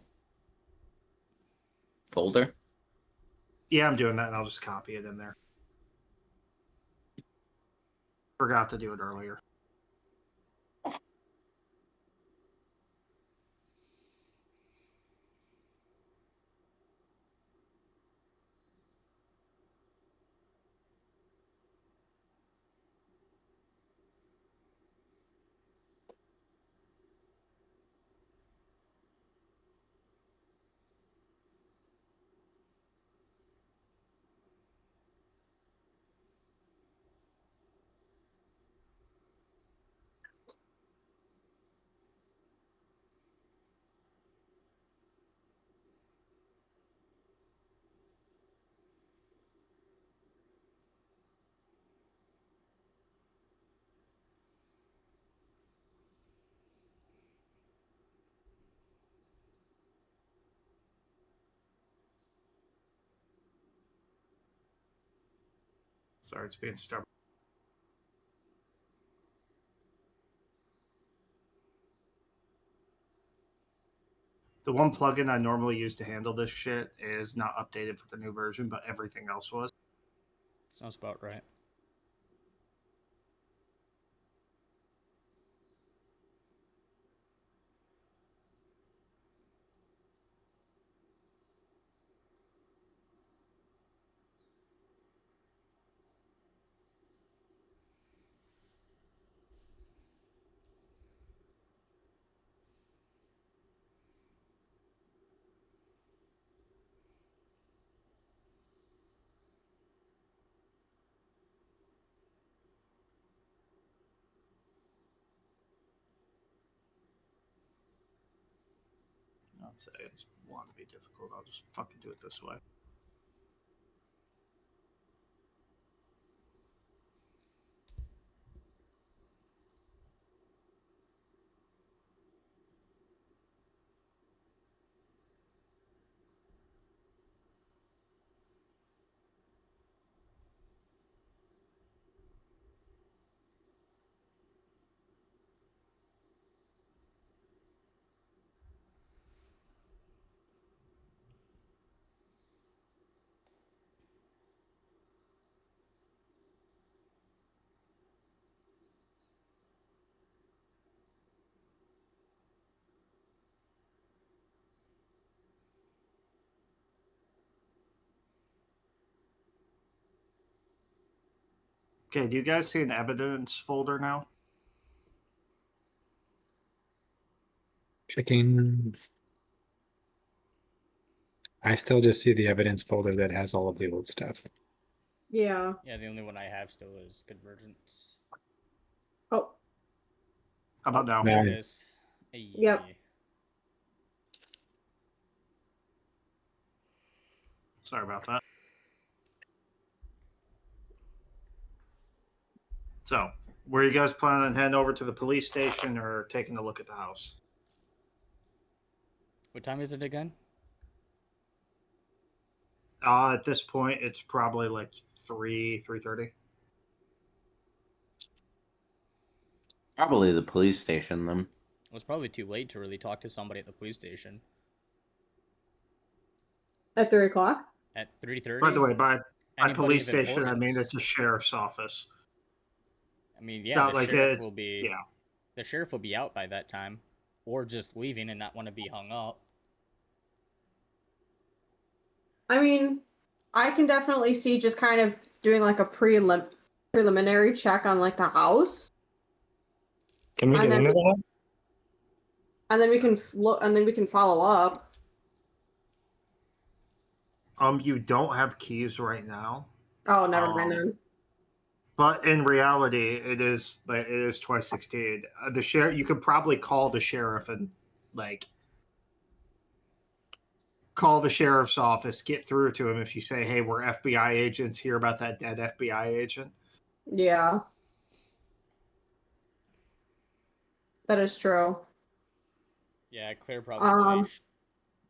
folder? Yeah, I'm doing that, and I'll just copy it in there. Forgot to do it earlier. Sorry, it's being stubborn. The one plugin I normally use to handle this shit is not updated for the new version, but everything else was. Sounds about right. I'd say it's want to be difficult. I'll just fucking do it this way. Okay, do you guys see an evidence folder now? Checking. I still just see the evidence folder that has all of the old stuff. Yeah. Yeah, the only one I have still is Convergence. Oh, How about now? There No. it is. Yep. Sorry about that. So, were you guys planning on heading over to the police station or taking a look at the house? What time is it again? At this point, it's probably like 3:30. Probably the police station then. It was probably too late to really talk to somebody at the police station. at 3:00. At 3:30? By the way, by Anybody police of station, I mean importance. it's a sheriff's office. I mean, It's yeah, not the like sheriff it's will be yeah. the sheriff will be out by that time, or just leaving and not want to be hung up. I mean, I can definitely see just kind of doing like a preliminary check on like the house, Can we And get then- into the house? and then we can look, and then we can follow up. You don't have keys right now, Oh, never mind then. but in reality, it is 2016. The sheriff, you could probably call the sheriff and like call the sheriff's office, get through to him if you say, "Hey, we're FBI agents. Hear about that dead FBI agent?" Yeah, that is true. Yeah, Claire probably Um,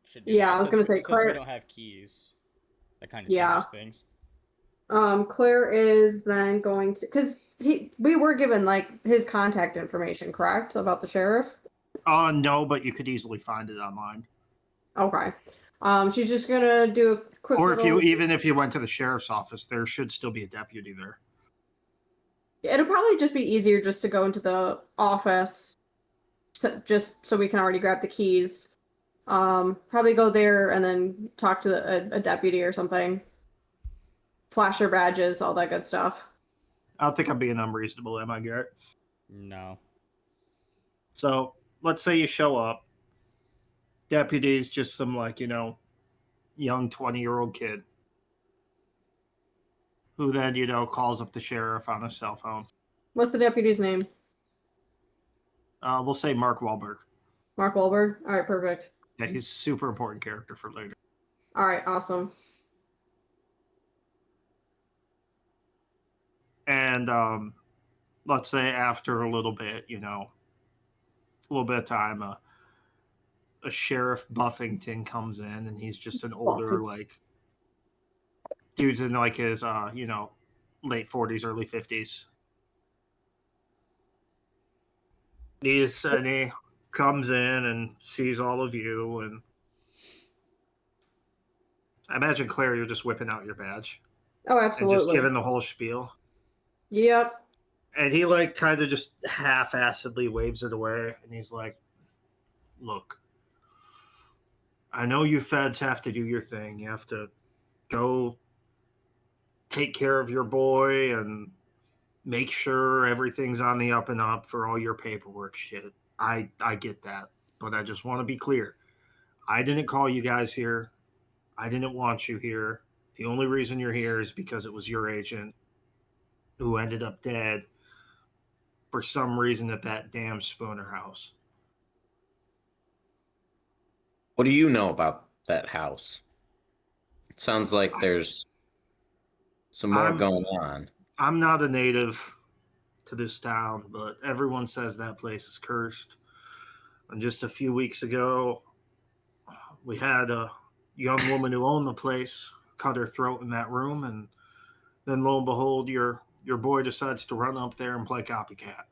should do yeah, that. I was gonna say, since we Claire- don't have keys, that kind of Yeah. changes things. Claire is then going to, because we were given like his contact information, correct, about the sheriff. No, but you could easily find it online. Okay. She's just gonna do a quick. Or if little, if you went to the sheriff's office, there should still be a deputy there. It'll probably just be easier just to go into the office, just so we can already grab the keys. Probably go there and then talk to a deputy or something. Flash your badges, all that good stuff. I don't think I'm being unreasonable, am I, Garrett? No. So let's say you show up. Deputy's just some young 20-year-old kid who then, calls up the sheriff on his cell phone. What's the deputy's name? We'll say Mark Wahlberg. Mark Wahlberg. All right, perfect. Yeah, he's a super important character for later. All right, awesome. And let's say after a little bit, a little bit of time, a Sheriff Buffington comes in, and he's just an older, Buffington. dude's in his, late 40s, early 50s. And he comes in and sees all of you, and I imagine, Claire, you're just whipping out your badge. Oh, And just absolutely. giving the whole spiel. Yep. And he like kind of just half-assedly waves it away, and he's like, look, I know you feds have to do your thing. You have to go take care of your boy and make sure everything's on the up and up for all your paperwork shit. I get that. But I just want to be clear. I didn't call you guys here. I didn't want you here. The only reason you're here is because it was your agent who ended up dead for some reason at that damn Spooner house. What do you know about that house? It sounds like there's some more going on. I'm not a native to this town, but everyone says that place is cursed. And just a few weeks ago, we had a young woman who owned the place cut her throat in that room, and then lo and behold, your boy decides to run up there and play copycat.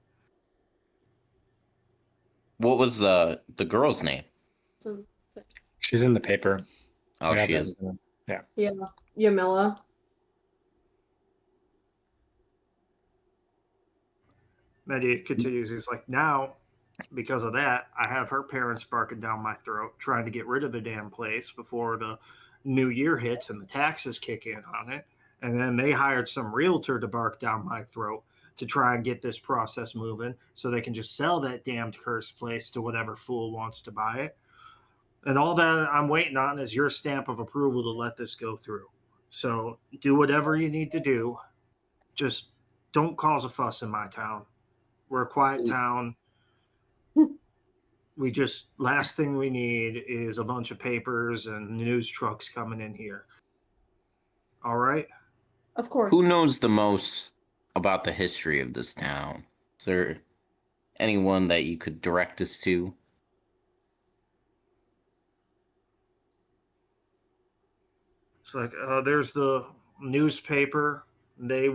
What was the girl's name? She's in the paper. Oh, Yeah, she is. Yeah. Yeah. Yamila. Then he continues, he's like, now, because of that, I have her parents barking down my throat, trying to get rid of the damn place before the new year hits and the taxes kick in on it. And then they hired some realtor to bark down my throat to try and get this process moving so they can just sell that damned cursed place to whatever fool wants to buy it. And all that I'm waiting on is your stamp of approval to let this go through. So do whatever you need to do. Just don't cause a fuss in my town. We're a quiet town. We just, last thing we need is a bunch of papers and news trucks coming in here. All right? Of course. Who knows the most about the history of this town? Is there anyone that you could direct us to? It's like, there's the newspaper. They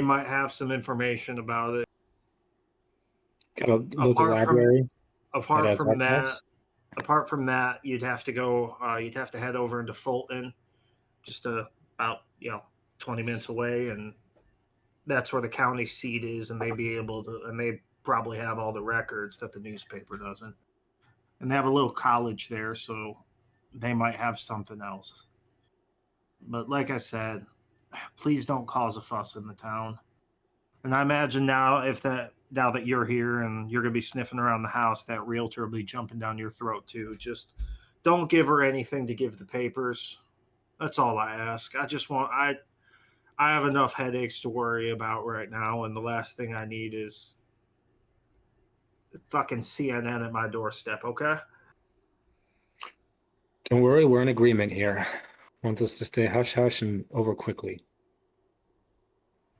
might have some information about it. Got a local library. Apart from that, you'd have to go. You'd have to head over into Fulton, just about 20 minutes away, and that's where the county seat is, and they probably have all the records that the newspaper doesn't. And they have a little college there, so they might have something else. But like I said, please don't cause a fuss in the town. And I imagine now that you're here and you're gonna be sniffing around the house, that realtor will be jumping down your throat too. Just don't give her anything to give the papers. That's all I ask. I have enough headaches to worry about right now, and the last thing I need is fucking CNN at my doorstep, okay? Don't worry, we're in agreement here. Want us to stay hush hush and over quickly.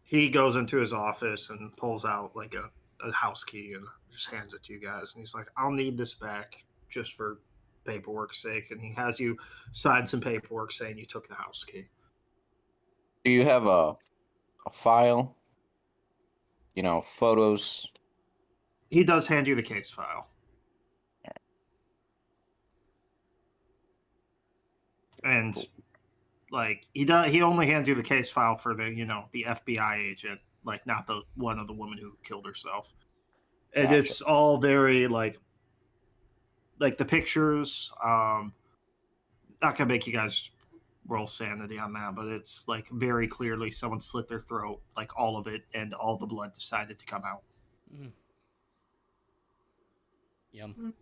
He goes into his office and pulls out like a house key and just hands it to you guys. And he's like, I'll need this back just for paperwork's sake. And he has you sign some paperwork saying you took the house key. Do you have a file? Photos? He does hand you the case file. And like he only hands you the case file for the the FBI agent, like not the one of the woman who killed herself. And Gotcha. it's all very like the pictures. Not gonna make you guys roll sanity on that, but it's like very clearly someone slit their throat, like all of it, and all the blood decided to come out. Mm. Yum.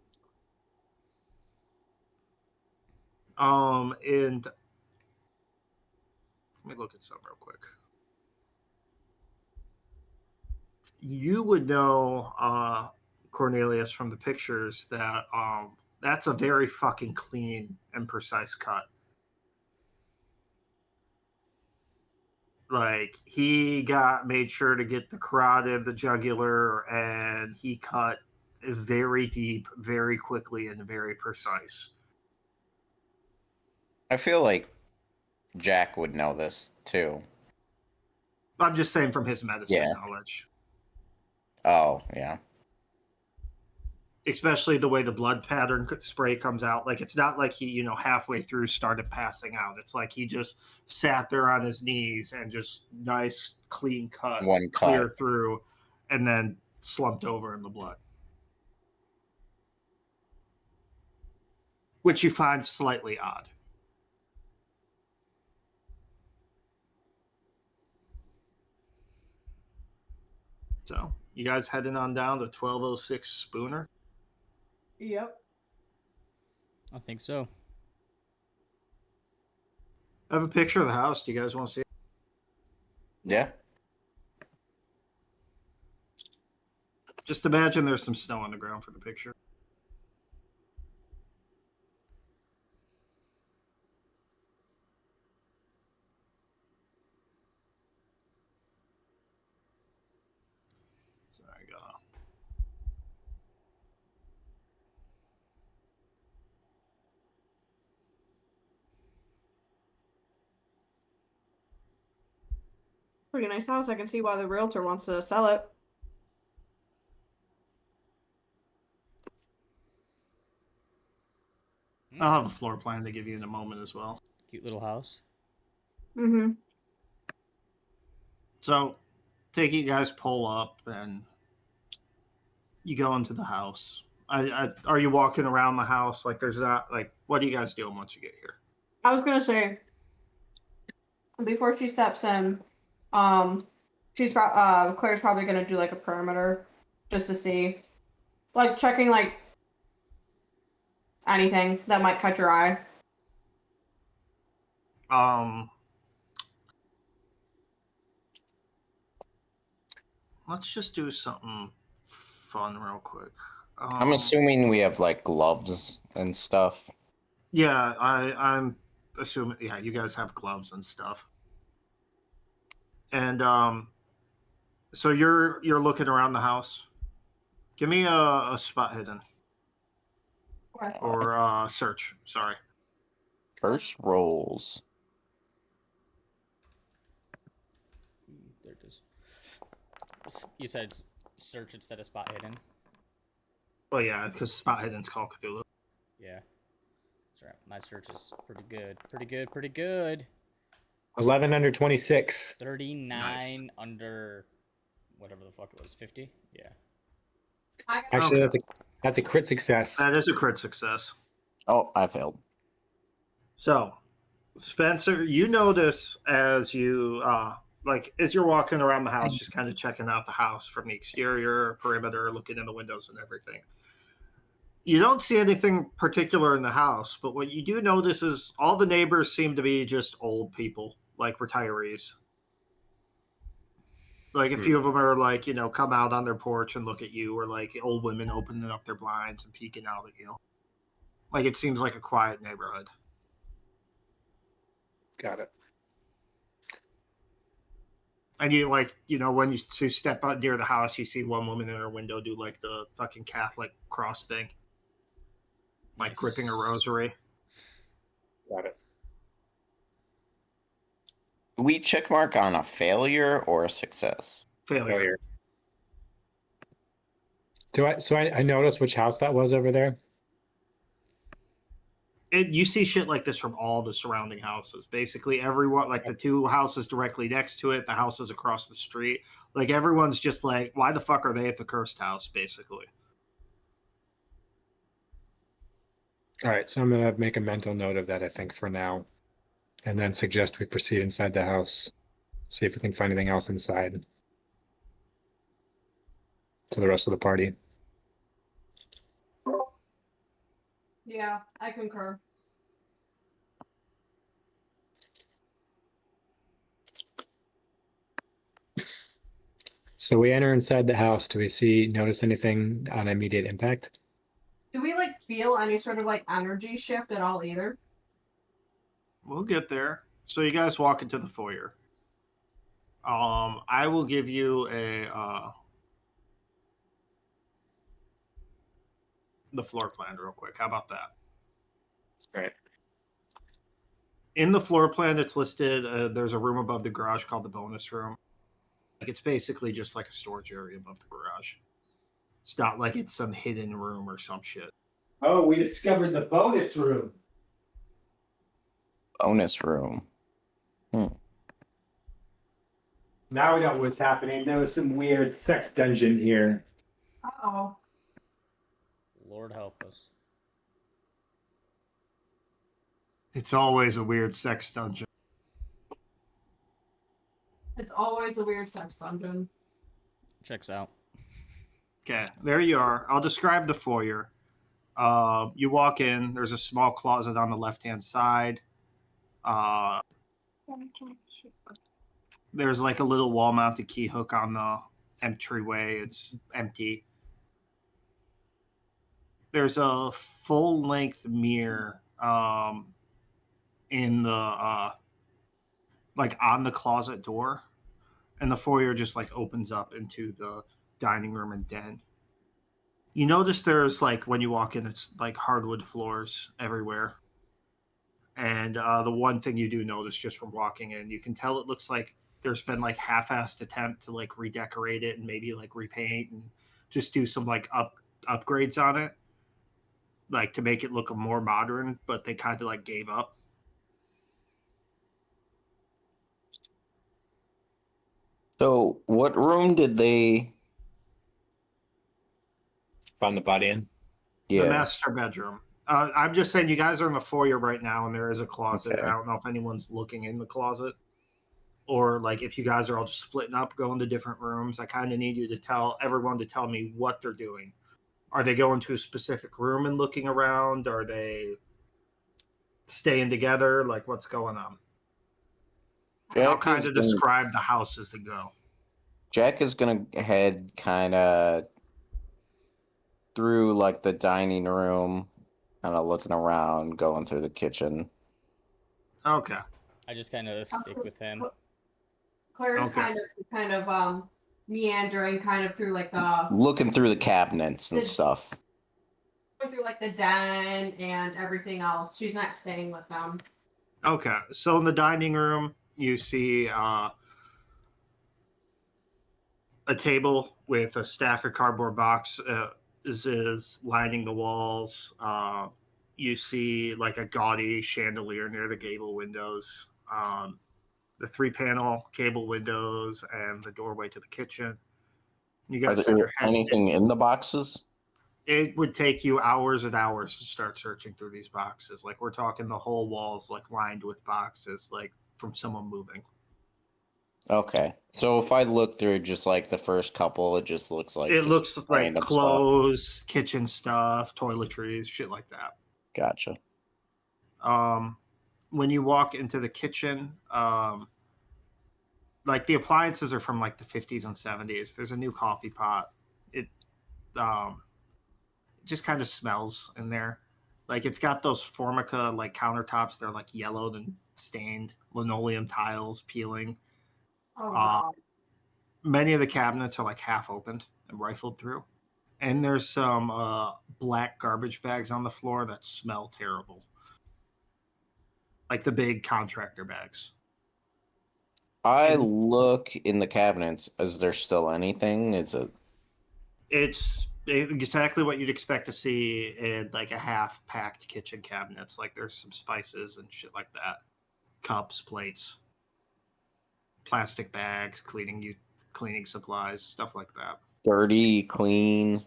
And let me look at something real quick. You would know, Cornelius, from the pictures that that's a very fucking clean and precise cut. Like he made sure to get the carotid, the jugular, and he cut very deep, very quickly, and very precise. I feel like Jack would know this too. I'm just saying from his medicine Yeah. knowledge. Oh, yeah. Especially the way the blood pattern spray comes out. Like, it's not like he, halfway through started passing out. It's like he just sat there on his knees and just nice, clean cut, One clear cut. through, and then slumped over in the blood. Which you find slightly odd. So, you guys heading on down to 1206 Spooner? Yep. I think so. I have a picture of the house. Do you guys want to see it? Yeah. Just imagine there's some snow on the ground for the picture. So I got. Pretty nice house. I can see why the realtor wants to sell it. I'll have a floor plan to give you in a moment as well. Cute little house. Mm-hmm. So, take it, you guys pull up and you go into the house. Are you walking around the house? Like, there's not, like, what are you guys doing once you get here? I was gonna say, before she steps in, Claire's probably gonna do like a perimeter, just to see, like checking like anything that might catch your eye. Let's just do something fun real quick. I'm assuming we have like gloves and stuff. Yeah, I'm assuming. Yeah, you guys have gloves and stuff. And so you're looking around the house. Give me a spot hidden or search. Sorry. First rolls. There it is. You said search instead of spot hidden. Well, yeah, because spot hidden's called Cthulhu. Yeah. That's right. My search is pretty good. Pretty good. Pretty good. 11 under 26. 39 under whatever the fuck it was. 50? Yeah. Actually, Okay. that's a crit success. That is a crit success. Oh, I failed. So, Spencer, you notice as you as you're walking around the house, just kind of checking out the house from the exterior, perimeter, looking in the windows and everything. You don't see anything particular in the house, but what you do notice is all the neighbors seem to be just old people, like retirees. Like a few of them are like, come out on their porch and look at you, or like old women opening up their blinds and peeking out at you. Like it seems like a quiet neighborhood. Got it. And you when you step out near the house, you see one woman in her window do like the fucking Catholic cross thing. Like gripping a rosary. Got it. Do we check mark on a failure or a success? Failure. I noticed which house that was over there? You see shit like this from all the surrounding houses. Basically, everyone, like the two houses directly next to it, the houses across the street. Like everyone's just like, why the fuck are they at the cursed house? Basically. All right, so I'm going to make a mental note of that, I think, for now. And then suggest we proceed inside the house. See if we can find anything else inside. To the rest of the party. Yeah, I concur. So we enter inside the house. Do we notice anything on immediate impact? Do we like feel any sort of like energy shift at all either? We'll get there. So you guys walk into the foyer. I will give you the floor plan real quick. How about that? All right. In the floor plan, it's listed. There's a room above the garage called the bonus room. it's basically just like a storage area above the garage. It's not like it's some hidden room or some shit. Oh, we discovered the bonus room. Bonus room. Now we know what's happening. There was some weird sex dungeon here. Uh-oh. Lord help us. It's always a weird sex dungeon. It's always a weird sex dungeon. Checks out. Okay, there you are. I'll describe the foyer. You walk in. There's a small closet on the left-hand side. There's like a little wall-mounted key hook on the entryway. It's empty. There's a full-length mirror in the like on the closet door, and the foyer just like opens up into the dining room and den. You notice there's like when you walk in, it's like hardwood floors everywhere. And the one thing you do notice just from walking in, you can tell it looks like there's been like half-assed attempt to like redecorate it and maybe like repaint and just do some like upgrades on it, like to make it look more modern, but they kind of like gave up. So, what room did they? Found the body in. The master bedroom. I'm just saying you guys are in the foyer right now and there is a closet. Okay. I don't know if anyone's looking in the closet or like if you guys are all just splitting up, going to different rooms. I kind of need you to tell everyone to tell me what they're doing. Are they going to a specific room and looking around? Are they staying together? Like what's going on? And I'll kind of describe the house as they go. Jack is gonna head kind of through like the dining room, kind of looking around, going through the kitchen. Okay. I just kind of stick with him. Claire's Okay. kind of meandering kind of through like the Looking through the cabinets and stuff. through like the den and everything else. She's not staying with them. Okay. So in the dining room, you see a table with a stack of cardboard box is lining the walls. You see like a gaudy chandelier near the gable windows. The 3-panel gable windows and the doorway to the kitchen. You Are guys said there your head. anything in the boxes? It would take you hours and hours to start searching through these boxes. Like we're talking the whole walls like lined with boxes, like from someone moving. Okay. So if I look through just like the first couple, it just looks like It just looks like random clothes, kitchen stuff, toiletries, shit like that. Gotcha. When you walk into the kitchen, like the appliances are from like the 50s and 70s. There's a new coffee pot. It just kind of smells in there. Like it's got those Formica like countertops. They're like yellowed and stained, linoleum tiles peeling. Oh god. Many of the cabinets are like half opened and rifled through. And there's some black garbage bags on the floor that smell terrible. Like the big contractor bags. I look in the cabinets. Is there still anything? Is it? It's exactly what you'd expect to see in like a half-packed kitchen cabinets. Like there's some spices and shit like that. Cups, plates, plastic bags, cleaning supplies, stuff like that. Dirty, clean.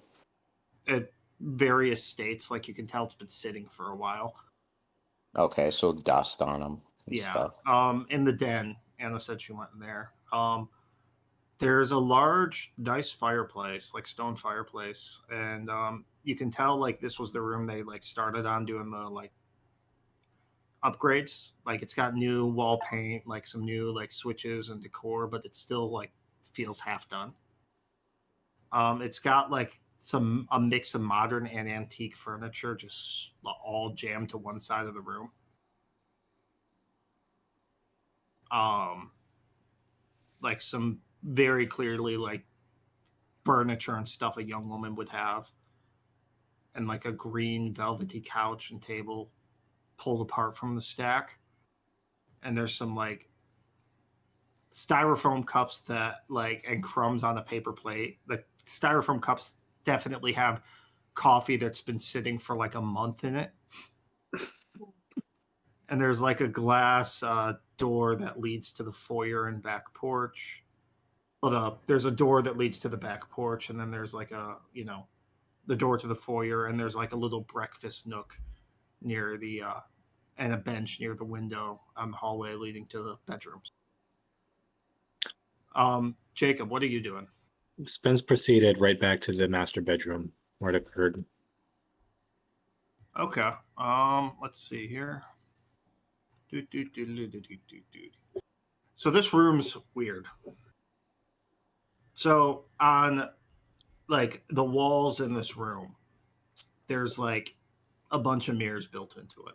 At various states, like you can tell it's been sitting for a while. Okay, so dust on them and Yeah. stuff. In the den, Anna said she went in there. There's a large, nice fireplace, like stone fireplace, and you can tell like this was the room they like started on doing the like upgrades. Like it's got new wall paint, like some new like switches and decor, but it still like feels half done. It's got like a mix of modern and antique furniture just all jammed to one side of the room. Like some very clearly like furniture and stuff a young woman would have, and like a green velvety couch and table pulled apart from the stack. And there's some like styrofoam cups that and crumbs on a paper plate. The styrofoam cups definitely have coffee that's been sitting for like a month in it. And there's like a glass door that leads to the foyer and back porch. Well, there's a door that leads to the back porch, and then there's like the door to the foyer, and there's like a little breakfast nook near the and a bench near the window on the hallway leading to the bedrooms. Jacob, what are you doing? Spence proceeded right back to the master bedroom where it occurred. Okay. Let's see here. So this room's weird. So on like the walls in this room, there's like a bunch of mirrors built into it.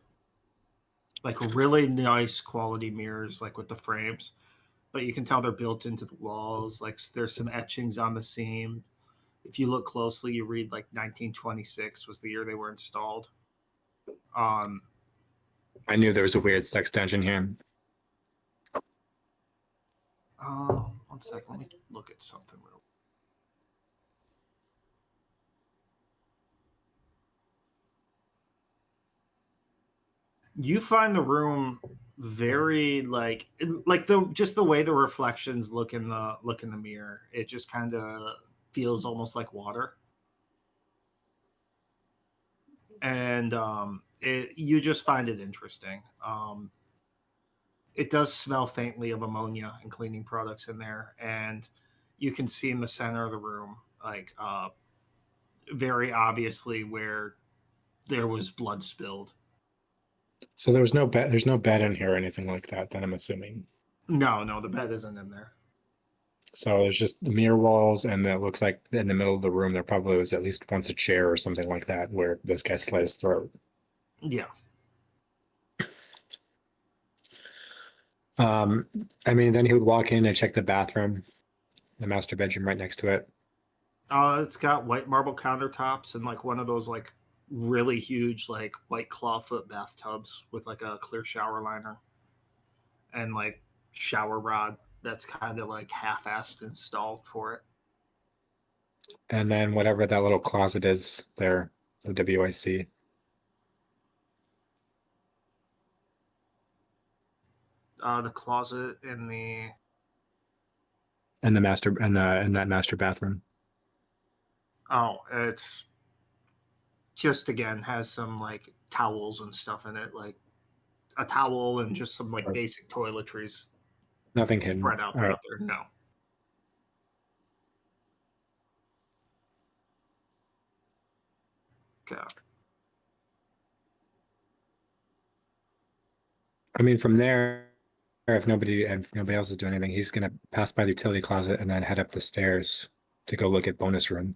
Like really nice quality mirrors, like with the frames. But you can tell they're built into the walls. Like there's some etchings on the seam. If you look closely, you read like 1926 was the year they were installed. I knew there was a weird sex dungeon here. 1 second, let me look at something real. You find the room very like the way the reflections look in the mirror. It just kind of feels almost like water, and you just find it interesting. It does smell faintly of ammonia and cleaning products in there, and you can see in the center of the room, like very obviously where there was blood spilled. So there's no bed. There's no bed in here or anything like that. Then I'm assuming. No, the bed isn't in there. So there's just the mirror walls, and it looks like in the middle of the room there probably was at least once a chair or something like that where this guy slit his throat. Yeah. I mean, then he would walk in and check the bathroom, the master bedroom right next to it. It's got white marble countertops and like one of those like really huge like white clawfoot bathtubs with like a clear shower liner and like shower rod that's kind of like half-assed installed for it. And then whatever that little closet is there, the WIC. The closet in the And the master and that master bathroom. it's just again has some like towels and stuff in it, like a towel and just some like basic toiletries Nothing hidden. spread out throughout there. No. Okay. I mean, from there, if nobody else is doing anything, he's gonna pass by the utility closet and then head up the stairs to go look at bonus room.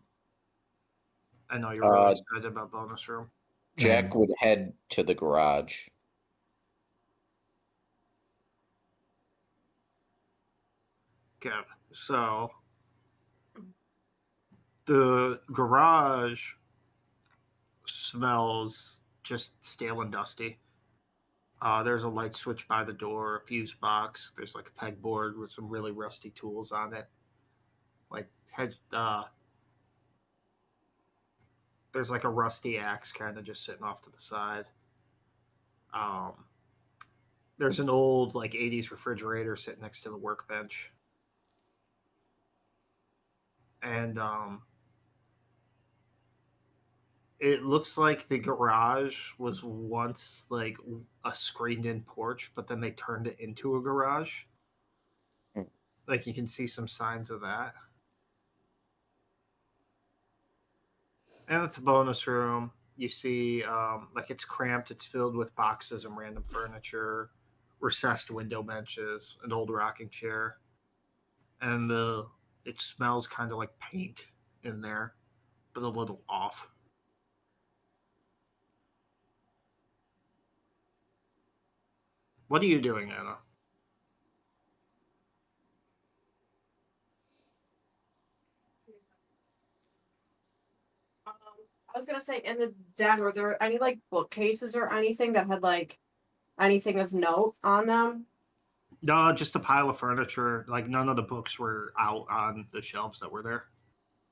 I know you're really excited about bonus room. Jack would head to the garage. Okay, so the garage smells just stale and dusty. There's a light switch by the door, a fuse box. There's like a pegboard with some really rusty tools on it. There's like a rusty axe kind of just sitting off to the side. There's an old like 80s refrigerator sitting next to the workbench. And it looks like the garage was once like a screened in porch, but then they turned it into a garage. Like you can see some signs of that. And at the bonus room, you see like it's cramped, it's filled with boxes and random furniture, recessed window benches, an old rocking chair. And it smells kind of like paint in there, but a little off. What are you doing, Anna? I was gonna say in the den, were there any like bookcases or anything that had like anything of note on them? No, just a pile of furniture. Like none of the books were out on the shelves that were there.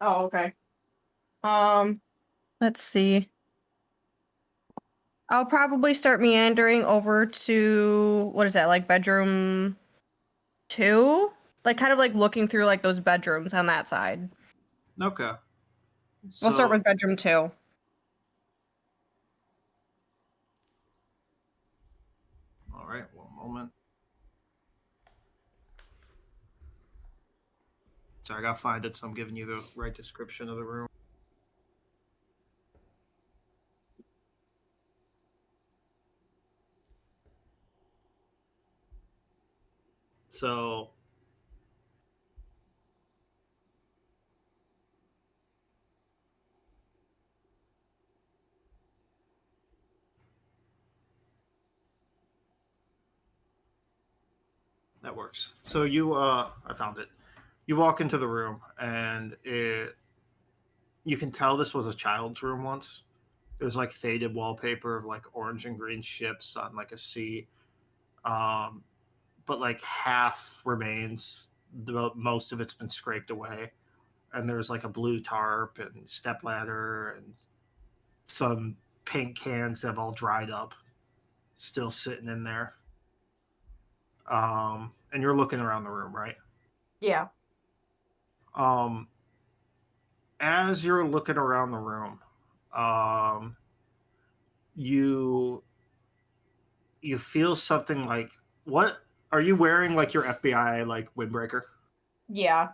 Oh, okay. Let's see. I'll probably start meandering over to, what is that, like bedroom 2? Like kind of like looking through like those bedrooms on that side. Okay. We'll start So, with bedroom 2. all right, one moment. So I gotta find it, so I'm giving you the right description of the room. So that works. So I found it. You walk into the room, and you can tell this was a child's room once. There's like faded wallpaper of like orange and green ships on like a sea. Um, but like half remains. Most of it's been scraped away, and there's like a blue tarp and step ladder and some paint cans have all dried up, still sitting in there. And you're looking around the room, right? Yeah. Um, as you're looking around the room, um, you you feel something like what are you wearing like your FBI like windbreaker? Yeah.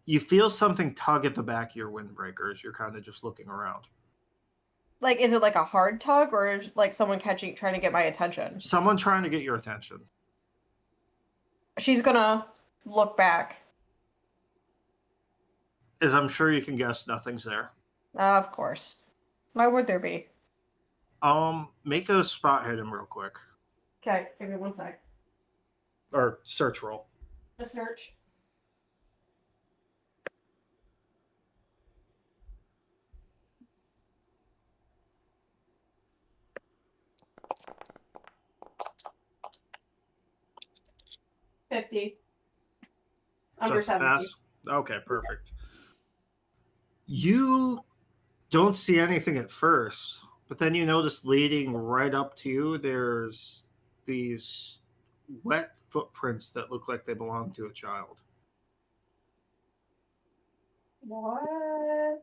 You feel something tug at the back of your windbreaker as you're kind of just looking around. Like, is it like a hard tug or is like someone trying to get my attention? Someone trying to get your attention. She's gonna look back. As I'm sure you can guess, nothing's there. Of course. Why would there be? Make a spot hidden real quick. Okay, give me 1 sec. Or search roll. The search. $50. Under Just a 70. pass? Okay, perfect. You don't see anything at first, but then you notice leading right up to you, there's these wet footprints that look like they belong to a child. What?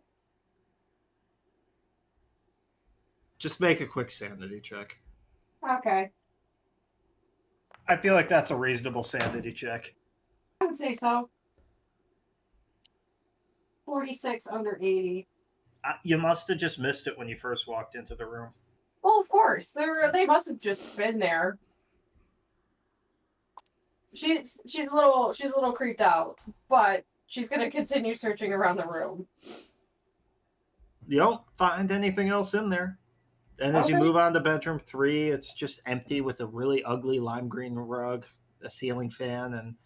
Just make a quick sanity check. Okay. I feel like that's a reasonable sanity check. I would say so. 46 under 80. You must have just missed it when you first walked into the room. Well, of course. They must have just been there. She's a little creeped out, but she's gonna continue searching around the room. You don't find anything else in there. And as you Okay. move on to bedroom 3, it's just empty with a really ugly lime green rug, a ceiling fan, and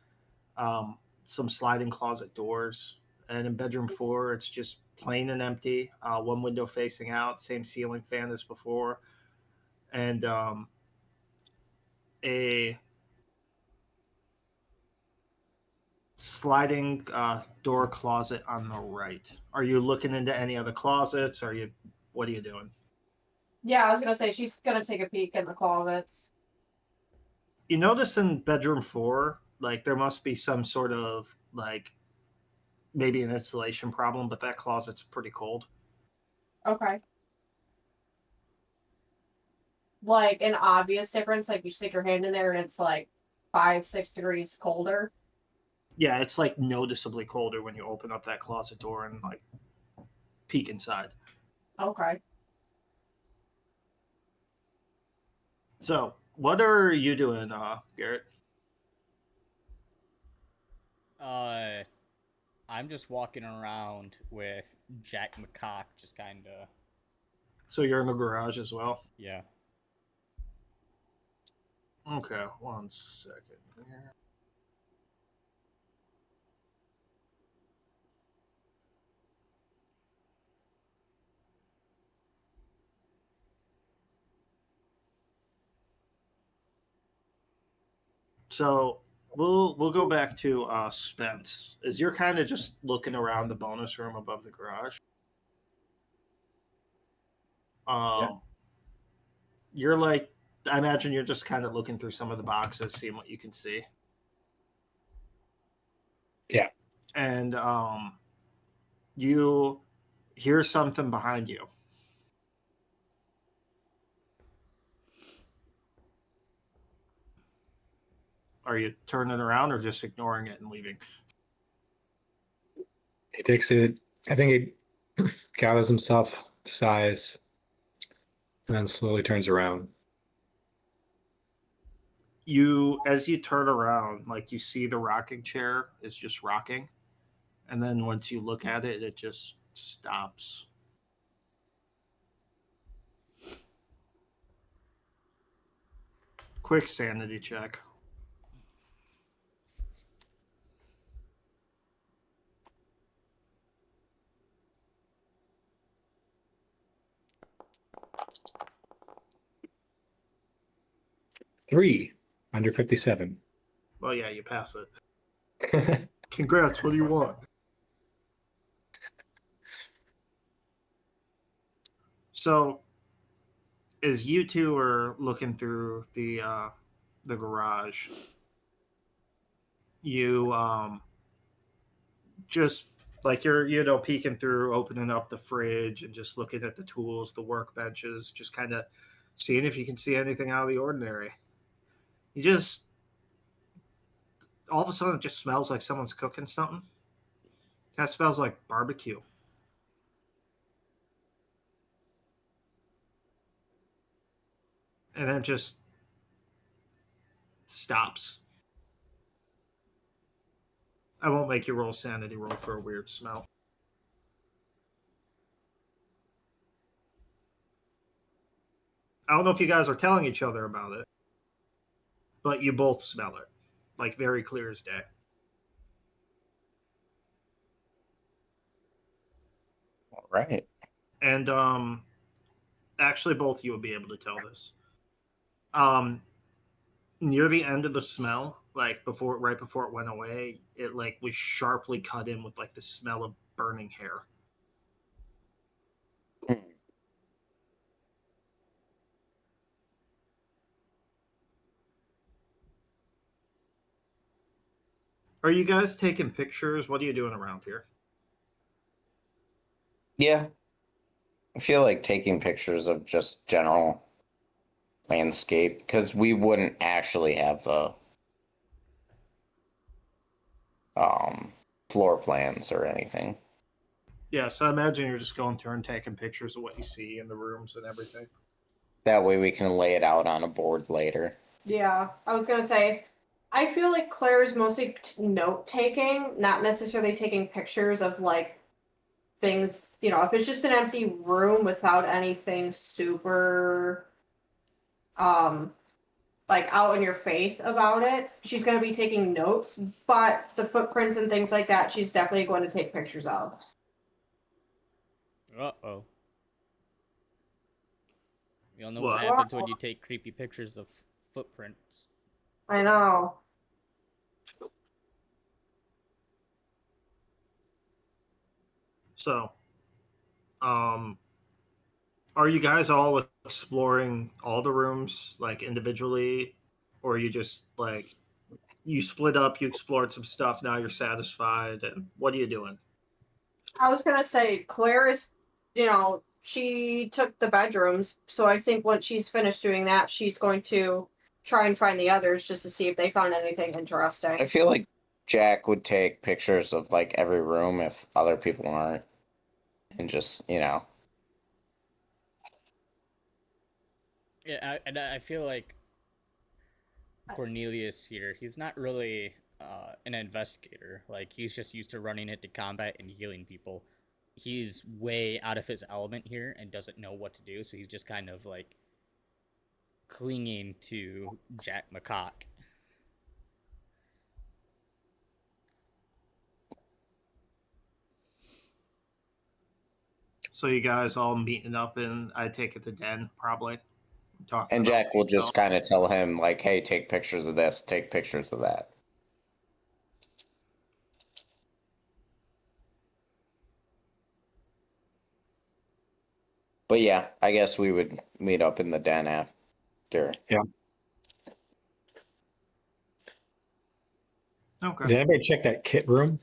some sliding closet doors. And in bedroom 4, it's just plain and empty. One window facing out, same ceiling fan as before, and a sliding door closet on the right. Are you looking into any other closets? What are you doing? Yeah, I was gonna say she's gonna take a peek in the closets. You notice in bedroom 4, like there must be some sort of like maybe an insulation problem, but that closet's pretty cold. Okay. Like an obvious difference, like you stick your hand in there and it's like 5-6 degrees colder. Yeah, it's like noticeably colder when you open up that closet door and like peek inside. Okay. So, what are you doing, Garrett? I'm just walking around with Jack McCock, just kind of. So you're in the garage as well. Yeah. Okay, 1 second here. So we'll go back to Spence. As you're kind of just looking around the bonus room above the garage. Yeah. You're like, I imagine you're just kind of looking through some of the boxes, seeing what you can see. Yeah. And you hear something behind you. Are you turning around or just ignoring it and leaving? He takes it. I think he gathers himself, sighs, and then slowly turns around. As you turn around, like you see the rocking chair is just rocking. And then once you look at it, it just stops. Quick sanity check. Three under 57. Well, yeah, you pass it. Congrats. What do you want? So, as you two are looking through the garage, you just like you're peeking through, opening up the fridge, and just looking at the tools, the workbenches, just kind of seeing if you can see anything out of the ordinary. You just all of a sudden it just smells like someone's cooking something. That smells like barbecue. And then just stops. I won't make you roll sanity roll for a weird smell. I don't know if you guys are telling each other about it, but you both smell it, like very clear as day. All right. And actually, both of you will be able to tell this. Near the end of the smell, like right before it went away, it like was sharply cut in with like the smell of burning hair. Are you guys taking pictures? What are you doing around here? Yeah. I feel like taking pictures of just general landscape because we wouldn't actually have the floor plans or anything. Yeah, so I imagine you're just going through and taking pictures of what you see in the rooms and everything. That way we can lay it out on a board later. Yeah, I was gonna say, I feel like Claire is mostly note taking, not necessarily taking pictures of like things. You know, if it's just an empty room without anything super, like out in your face about it, she's gonna be taking notes. But the footprints and things like that, she's definitely going to take pictures of. Uh-oh. You all know What? what happens when you take creepy pictures of footprints. I know. So, are you guys all exploring all the rooms like individually, or are you just like you split up, you explored some stuff, now you're satisfied, and what are you doing? I was gonna say Claire is, you know, she took the bedrooms, so I think once she's finished doing that, she's going to try and find the others just to see if they found anything interesting. I feel like Jack would take pictures of like every room if other people aren't, and just Yeah, and I feel like Cornelius here, he's not really an investigator. Like, he's just used to running into combat and healing people. He's way out of his element here and doesn't know what to do, so he's just kind of like clinging to Jack McCock. So you guys all meeting up in, I take it, the den, probably, talking And about Jack will just himself. kind of tell him, like, hey, take pictures of this, take pictures of that. But yeah, I guess we would meet up in the den after. Yeah. Okay. Did anybody check that kit room?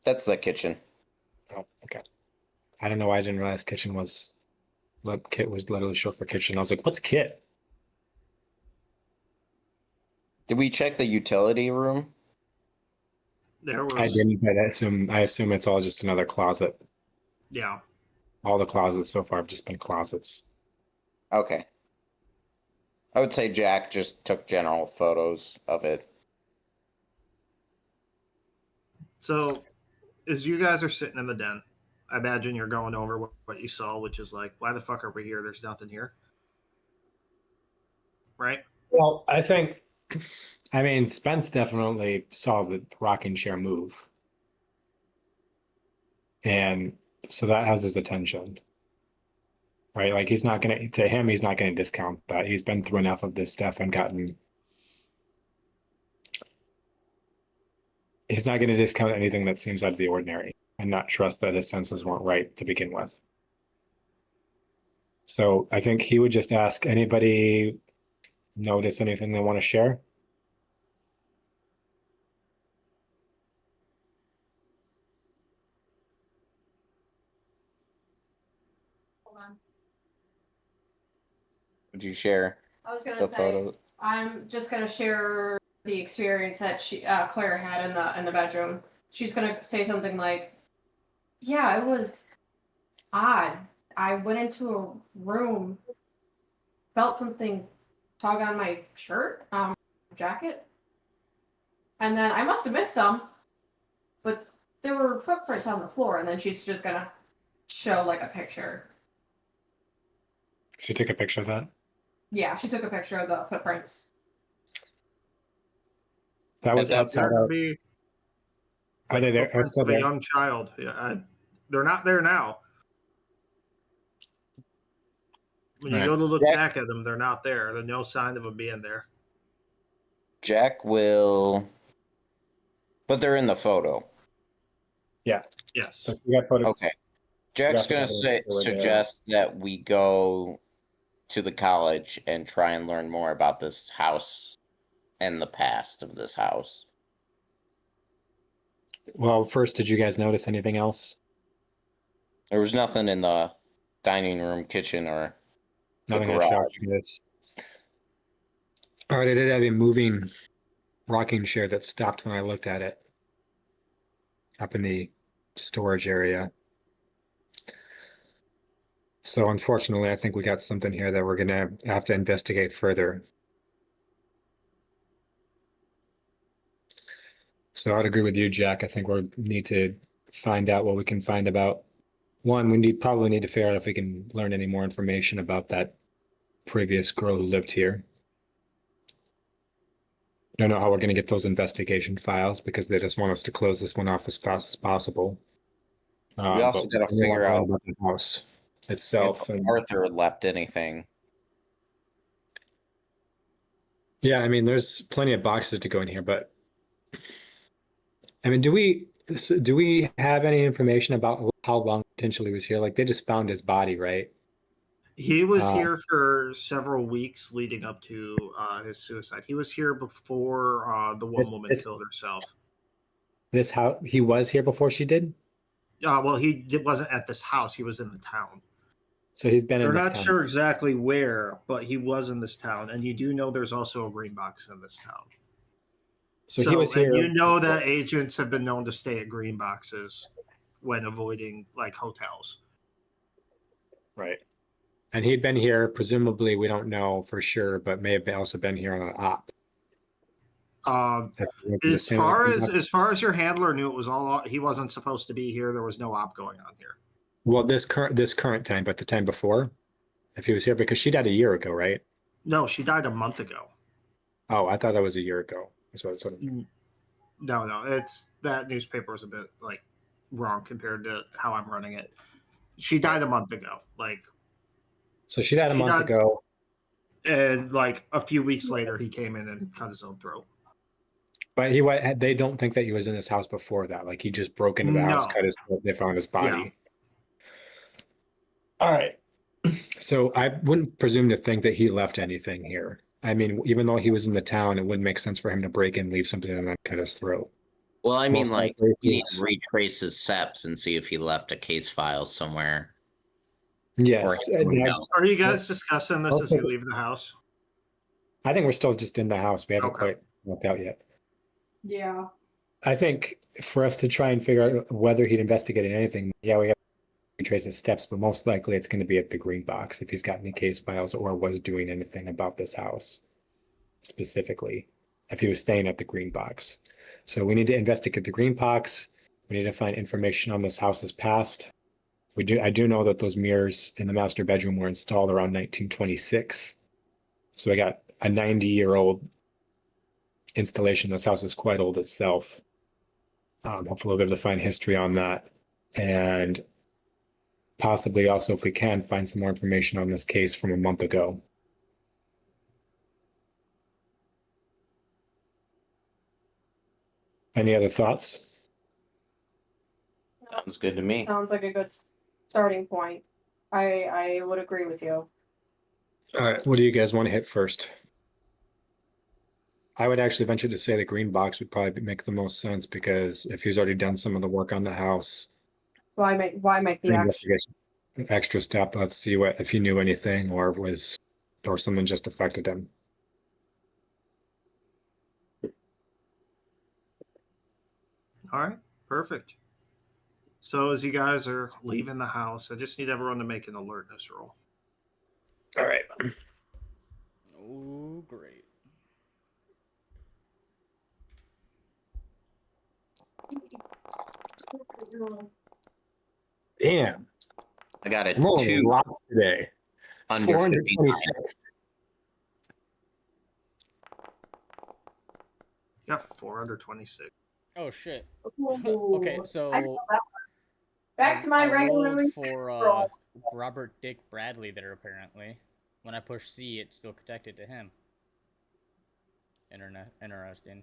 That's the kitchen. Oh, okay. I don't know why I didn't realize kitchen was. Kit was literally short for kitchen. I was like, what's kit? Did we check the utility room? There was. I didn't, but I assume it's all just another closet. Yeah. All the closets so far have just been closets. Okay. I would say Jack just took general photos of it. So, as you guys are sitting in the den, I imagine you're going over what you saw, which is like, why the fuck are we here? There's nothing here. Right? Well, I mean, Spence definitely saw the rocking chair move. And so that has his attention. Right? Like he's not gonna discount that. He's been through enough of this stuff and he's not gonna discount anything that seems out of the ordinary and not trust that his senses weren't right to begin with. So I think he would just ask, anybody notice anything they want to share? Hold on. Would you share I was gonna the say, photos? I'm just gonna share the experience that Claire had in the bedroom. She's gonna say something like, "Yeah, it was odd. I went into a room, felt something tug on my shirt, jacket, and then I must have missed them, but there were footprints on the floor." And then she's just gonna show like a picture. She took a picture of that. Yeah, she took a picture of the footprints. That was that outside There of. could be Are they there? Are footprints still of a there? young child. Yeah, they're not there now. When you Right. go to look Jack- back at them, they're not there. There's no sign of them being there. Jack will. But they're in the photo. Yeah. Yes. So we got photo. Okay. Jack's going to suggest that we go to the college and try and learn more about this house and the past of this house. Well, first, did you guys notice anything else? There was nothing in the dining room, kitchen, or Nothing the that garage. shocked you guys. All right, I did have a moving rocking chair that stopped when I looked at it up in the storage area. So unfortunately, I think we got something here that we're gonna have to investigate further. So I'd agree with you, Jack. I think we need to find out what we can find about. One, probably need to figure out if we can learn any more information about that previous girl who lived here. Don't know how we're going to get those investigation files because they just want us to close this one off as fast as possible. We also but got to we want figure to learn out about the house itself. if And Arthur left anything. yeah, I mean, there's plenty of boxes to go in here, but I mean, do we have any information about how long potentially he was here? Like they just found his body, right? He was here for several weeks leading up to his suicide. He was here before the one woman killed herself. He was here before she did? Well, he wasn't at this house. He was in the town. So he's been in They're this not town. sure exactly where, but he was in this town. And you do know there's also a green box in this town. So he was here. And you know that agents have been known to stay at green boxes when avoiding like hotels. Right. And he'd been here, presumably, we don't know for sure, but may have also been here on an op. As far as your handler knew, it was all he wasn't supposed to be here. There was no op going on here. Well, this current time, but the time before, if he was here, because she died a year ago, right? No, she died a month ago. Oh, I thought that was a year ago. That's what it said. No, it's that newspaper was a bit like wrong compared to how I'm running it. She died a month ago. Like So she died a She month died- ago. And like a few weeks later, he came in and cut his own throat. But they don't think that he was in this house before that. Like he just broke into the house, No. cut his throat, they found his body. Yeah. All right. So I wouldn't presume to think that he left anything here. I mean, even though he was in the town, it wouldn't make sense for him to break in, leave something, and then cut his throat. Well, I mean, Most like, likely we need he's- to retrace his steps and see if he left a case file somewhere. Yes. Or someone else. Are you guys Let's- discussing this let's as you look- leave the house? I think we're still just in the house. We haven't Okay. quite worked out yet. Yeah. I think for us to try and figure out whether he'd investigated anything, yeah, we have to trace his steps, but most likely it's going to be at the green box if he's got any case files or was doing anything about this house specifically, if he was staying at the green box. So we need to investigate the green box. We need to find information on this house's past. I do know that those mirrors in the master bedroom were installed around 1926. So we got a 90-year-old installation. This house is quite old itself. Hopefully we'll be able to find history on that. And possibly also, if we can, find some more information on this case from a month ago. Any other thoughts? Sounds good to me. Sounds like a good starting point. I would agree with you. All right, what do you guys want to hit first? I would actually venture to say the green box would probably make the most sense because if he's already done some of the work on the house, Why make the extra? investigation, extra step. Let's see what if he knew anything or something just affected him. All right, perfect. So as you guys are leaving the house, I just need everyone to make an alertness roll. All right. Oh, great. Damn, I got a I'm rolling 2 lots today. under 59. 426. You got 426. Oh shit. Ooh. Okay, I so know that one. Back to my I regular rolled for rolls. Robert Dick Bradley there apparently. When I push C, it's still connected to him. Interesting.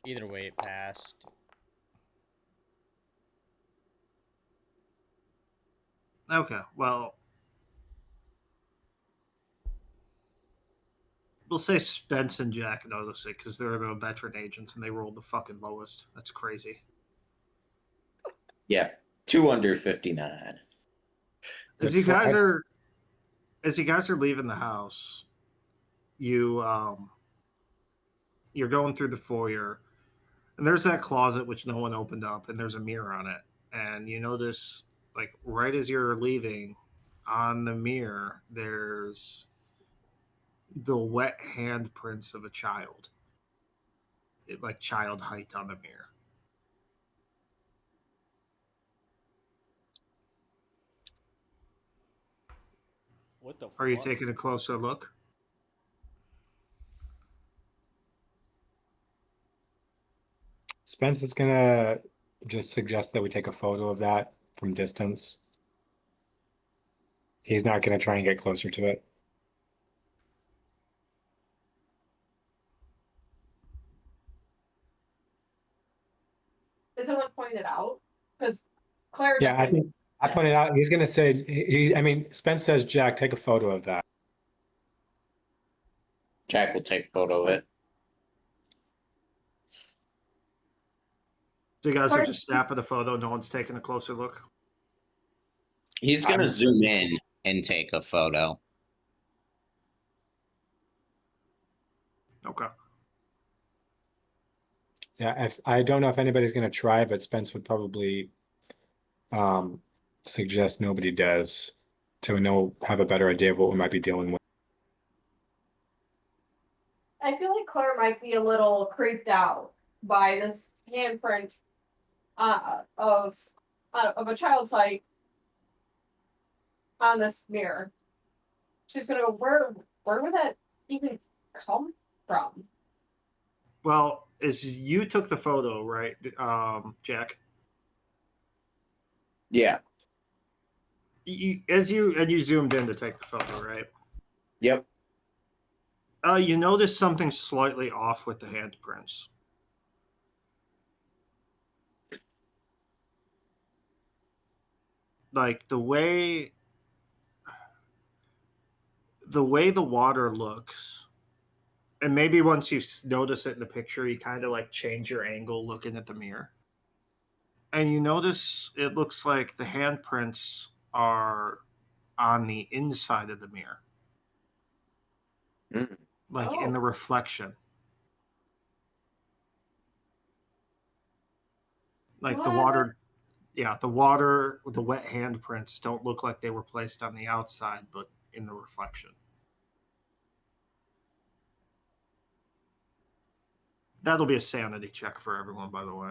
Either way, it passed. Okay, well, we'll say Spence and Jack notice it because they're the veteran agents and they rolled the fucking lowest. That's crazy. Yeah, 2 under 59. As you guys are leaving the house, you're going through the foyer, and there's that closet which no one opened up, and there's a mirror on it, and you notice, like, right as you're leaving, on the mirror, there's the wet handprints of a child. Like child height on the mirror. What the Are you fuck? taking a closer look? Spence is gonna just suggest that we take a photo of that from distance. He's not gonna try and get closer to it. Does someone point it out? Because Claire. Yeah, I think I pointed out. He's gonna say I mean, Spence says, "Jack, take a photo of that." Jack will take a photo of it. So you guys are just snapping a photo. No one's taking a closer look. He's going to I'm- zoom in and take a photo. Okay. Yeah, I don't know if anybody's gonna try, but Spence would probably suggest nobody does to have a better idea of what we might be dealing with. I feel like Claire might be a little creeped out by this handprint of a child's height on this mirror. She's gonna go, where would that even come from? Well, as you took the photo, right, Jack? Yeah. you zoomed in to take the photo, right? Yep. You notice something slightly off with the handprints. Like the way the water looks, and maybe once you notice it in the picture, you kind of like change your angle looking at the mirror, and you notice it looks like the handprints are on the inside of the mirror, like in the reflection. Like the water, yeah, the wet handprints don't look like they were placed on the outside, but in the reflection. That'll be a sanity check for everyone, by the way.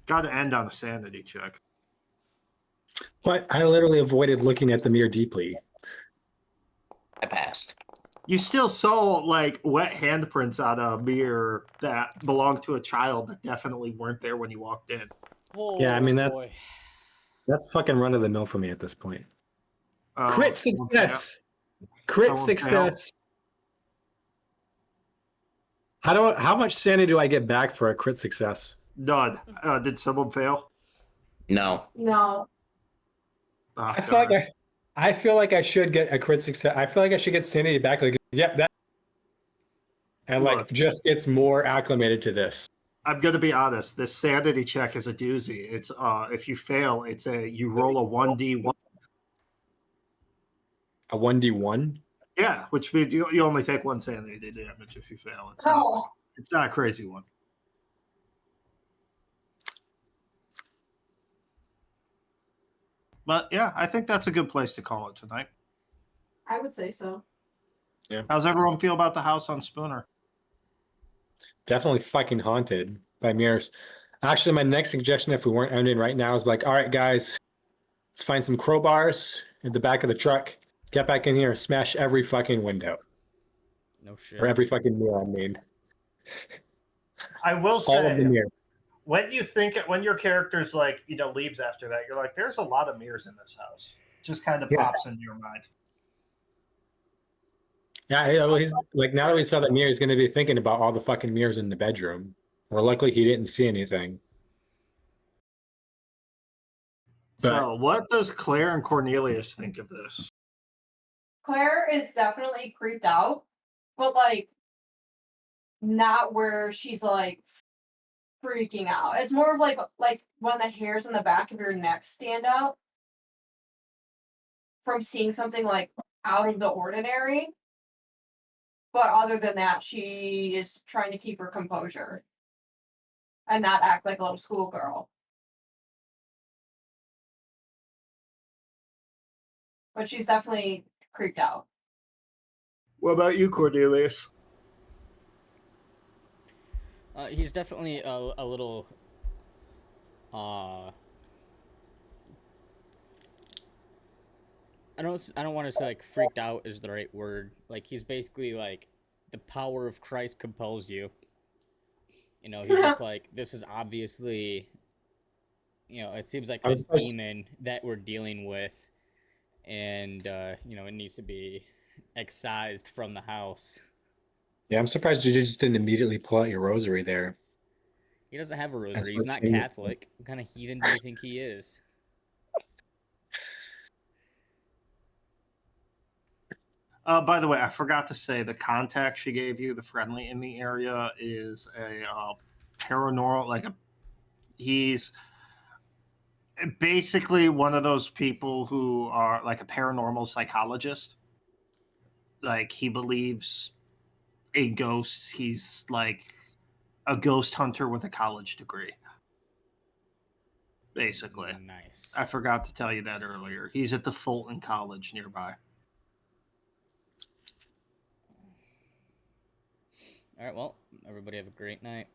Got to end on a sanity check. But I literally avoided looking at the mirror deeply. I passed. You still saw like wet handprints on a mirror that belonged to a child that definitely weren't there when you walked in. Oh, Yeah, I mean, boy. that's fucking run of the mill for me at this point. Crit Someone success. Crit Someone success. How much sanity do I get back for a crit success? None. Did someone fail? No. No. Oh, I feel like I should get a crit success. I feel like I should get sanity back. Like, yep, that, and like Look. just gets more acclimated to this. I'm gonna be honest. This sanity check is a doozy. It's if you fail, you roll a 1d1. A 1d1. Yeah, which means you only take one sanity damage if you fail. It's not a crazy one. But yeah, I think that's a good place to call it tonight. I would say so. Yeah. How's everyone feel about the house on Spooner? Definitely fucking haunted by mirrors. Actually, my next suggestion, if we weren't ending right now, is like, all right, guys, let's find some crowbars in the back of the truck. Get back in here, smash every fucking window. No shit. Or every fucking mirror, I mean. I will say, all of the mirrors. when your character's like, leaves after that, you're like, there's a lot of mirrors in this house. Just kind of pops into your mind. Yeah, well, he's like, now that we saw that mirror, he's going to be thinking about all the fucking mirrors in the bedroom. Well, luckily he didn't see anything. So, what does Claire and Cornelius think of this? Claire is definitely creeped out, but like not where she's like freaking out. It's more of like when the hairs in the back of your neck stand out from seeing something like out of the ordinary. But other than that, she is trying to keep her composure and not act like a little schoolgirl. But she's definitely creeped out. What about you, Cornelius? He's definitely a little. I don't want to say like freaked out is the right word. Like he's basically like the power of Christ compels you. He's just like, this is obviously, it seems like a demon that we're dealing with, and it needs to be excised from the house. Yeah, I'm surprised you just didn't immediately pull out your rosary there. He doesn't have a rosary. He's not Catholic. What kind of heathen do you think he is? By the way, I forgot to say the contact she gave you, the friendly in the area, is a paranormal. He's basically one of those people who are like a paranormal psychologist. Like he believes in ghosts. He's like a ghost hunter with a college degree. Basically. Nice. I forgot to tell you that earlier. He's at the Fulton College nearby. All right, well, everybody have a great night.